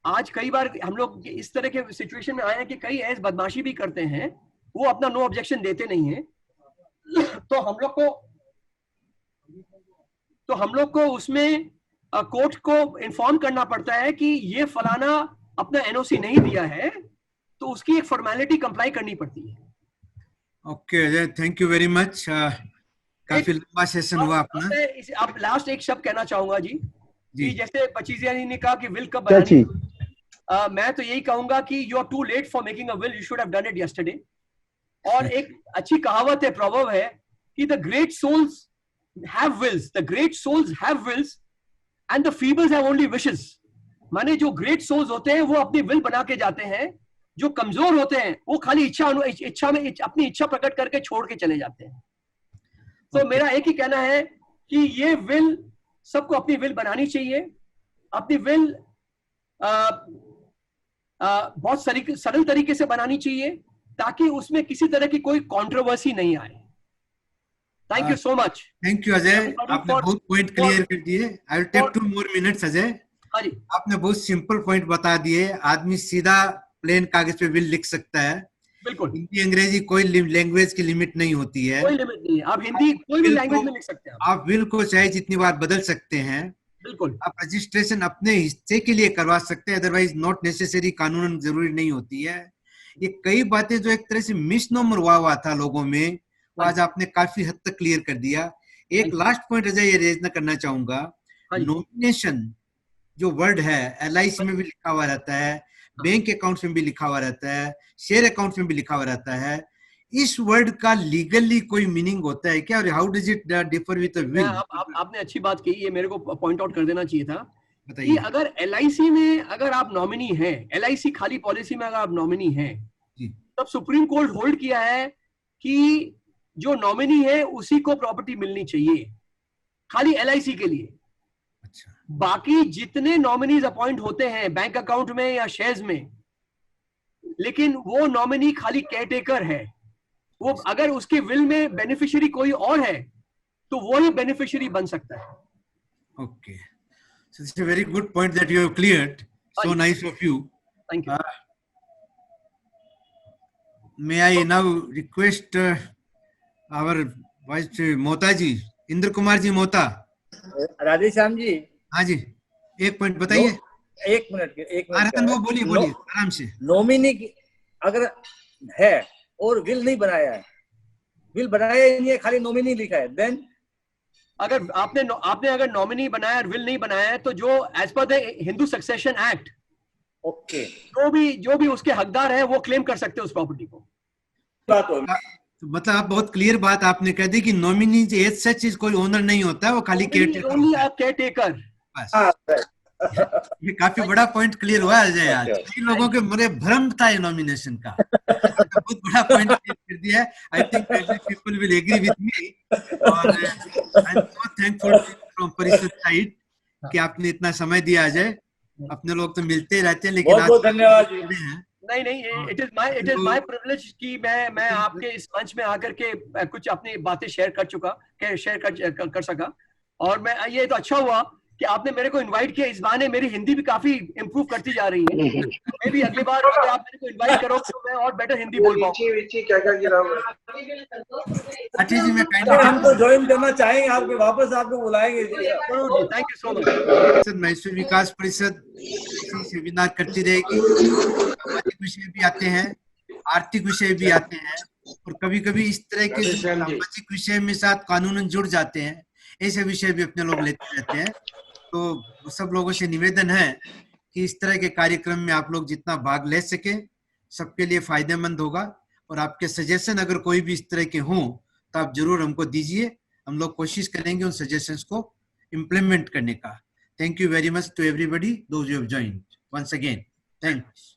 आज कई बार हम लोग इस तरह के सिचुएशन में आए हैं कि कई ऐसे बदमाशी भी करते हैं, वो अपना नो ऑब्जेक्शन देते नहीं है। तो हम लोग को उसमें कोर्ट को इन्फॉर्म करना पड़ता है कि ये फलाना अपना एनओसी नहीं दिया है, तो उसकी एक फॉर्मेलिटी कंप्लाई करनी पड़ती है। Okay Ajay, thank you very much. काफी लंबा सेशन हुआ अपना। अब लास्ट एक शब्द कहना चाहूंगा जी, जी। कि जैसे पचीसिया ने कहा कि विल कब बनानी, मैं तो यही कहूंगा कि you are too late for making a will, you should have done it yesterday. और एक अच्छी कहावत है, प्रोवर्ब है कि the great souls have wills, the great souls have wills and the feebles have only wishes. माने जो great souls होते हैं वो अपनी विल बना के जाते हैं, जो कमजोर होते हैं वो खाली इच्छा में अपनी इच्छा प्रकट करके छोड़ के चले जाते हैं। तो मेरा एक ही कहना है कि ये विल सबको अपनी विल बनानी चाहिए। अपनी विल बहुत सरल तरीके से बनानी चाहिए ताकि उसमें किसी तरह की कोई कंट्रोवर्सी नहीं आए। Thank you so much. Thank you Ajay, आपने बहुत पॉइंट क्लियर कर दिए। I will take 2 more minutes Ajay. हाँ जी, आपने बहुत सिंपल पॉइंट बता दिए। आदमी सीधा प्लेन कागज पे विल लिख सकता है। बिल्कुल, हिंदी अंग्रेजी कोई लैंग्वेज की लिमिट नहीं होती है, कोई लिमिट नहीं है। आप हिंदी कोई भी लैंग्वेज में लिख सकते हैं। आप विल को चाहे जितनी बार बदल सकते हैं। बिल्कुल, आप रजिस्ट्रेशन अपने हिस्से के लिए करवा सकते हैं, अदरवाइज नॉट नेसेसरी, कानूनन जरूरी नहीं होती है। ये कई बातें जो एक तरह से मिसनोमर हुआ था लोगों में, वो आज आपने काफी हद तक क्लियर कर दिया। एक लास्ट पॉइंट अजय ये रेज करना चाहूंगा, नॉमिनेशन जो वर्ड है LIC में भी लिखा हुआ रहता है, बैंक अकाउंट में भी लिखा हुआ रहता है, शेयर अकाउंट में भी लिखा हुआ रहता है। इस वर्ड का लीगली कोई मीनिंग होता है क्या, और how does it differ with the will? आपने अच्छी बात कही, ये मेरे को पॉइंट आउट कर देना चाहिए था। बताइए। कि अगर LIC में अगर आप नॉमिनी हैं, LIC खाली पॉलिसी में अगर आप नॉमिनी हैं, तब सुप्रीम कोर्ट होल्ड किया है कि जो नॉमिनी है उसी को प्रॉपर्टी मिलनी चाहिए, खाली LIC के लिए। बाकी जितने नॉमिनीज अपॉइंट होते हैं बैंक अकाउंट में या शेयर्स में, लेकिन वो नॉमिनी खाली केयरटेकर है। वो अगर उसके विल में बेनिफिशियरी कोई और है तो वो ही बेनिफिशियरी बन सकता है। Okay, so it's a very good point that you have cleared. So nice of you. Thank you. May I now request our Vice Mota जी, इंद्र कुमार जी मोता। राधेश्याम जी। हाँ जी, एक पॉइंट बताइए। एक मिनट रतन वो बोलिए आराम से। नॉमिनी अगर है और विल नहीं बनाया है, विल बनाया ही नहीं है, खाली नॉमिनी लिखा है, देन अगर आपने अगर नॉमिनी बनाया और विल नहीं बनाया है, तो जो as per the Hindu Succession Act, okay, जो भी उसके हकदार है वो क्लेम कर सकते हैं उस प्रॉपर्टी को। बात हो तो मतलब आप बहुत क्लियर बात आपने कह दी कि नॉमिनी एज सच चीज कोई ओनर नहीं होता है, वो खाली केयरटेकर। ये काफी बड़ा पॉइंट क्लियर हुआ है आज। कई लोगों के मुझे भ्रम था ये नॉमिनेशन का, बहुत बड़ा पॉइंट क्लियर कर दिया है। I think people will agree with me, और I am so thankful from Parishad side कि आपने इतना समय दिया अजय। अपने लोग तो मिलते ही रहते हैं, लेकिन बहुत बहुत धन्यवाद। नहीं, इट इज माय प्रिविलेज कि मैं आपके इस मंच में आकर के कुछ अपनी बातें शेयर कर सका। और मैं ये तो अच्छा हुआ कि आपने मेरे को इनवाइट किया। इस बहाने मेरी हिंदी भी काफी इंप्रूव करती जा रही है। मैं भी अगली बार अगर आप मेरे को इनवाइट करो तो मैं और बेटर हिंदी बोल पाऊँ। हम तो ज्वाइन करना चाहेंगे, आपके वापस आपको बुलाएंगे। Thank you so much. Mysore Vikas Parishad seminar करती रहेगी। सामाजिक विषय भी आते हैं, आर्थिक विषय भी आते हैं, और कभी कभी इस तरह के सामाजिक विषय में साथ कानूनन जुड़ जाते हैं, ऐसे विषय भी अपने लोग लेते रहते हैं। तो सब लोगों से निवेदन है कि इस तरह के कार्यक्रम में आप लोग जितना भाग ले सके, सबके लिए फायदेमंद होगा। और आपके सजेशन अगर कोई भी इस तरह के हों तो आप जरूर हमको दीजिए, हम लोग कोशिश करेंगे उन सजेशंस को इम्प्लीमेंट करने का। Thank you very much to everybody those who have joined. Once again thanks.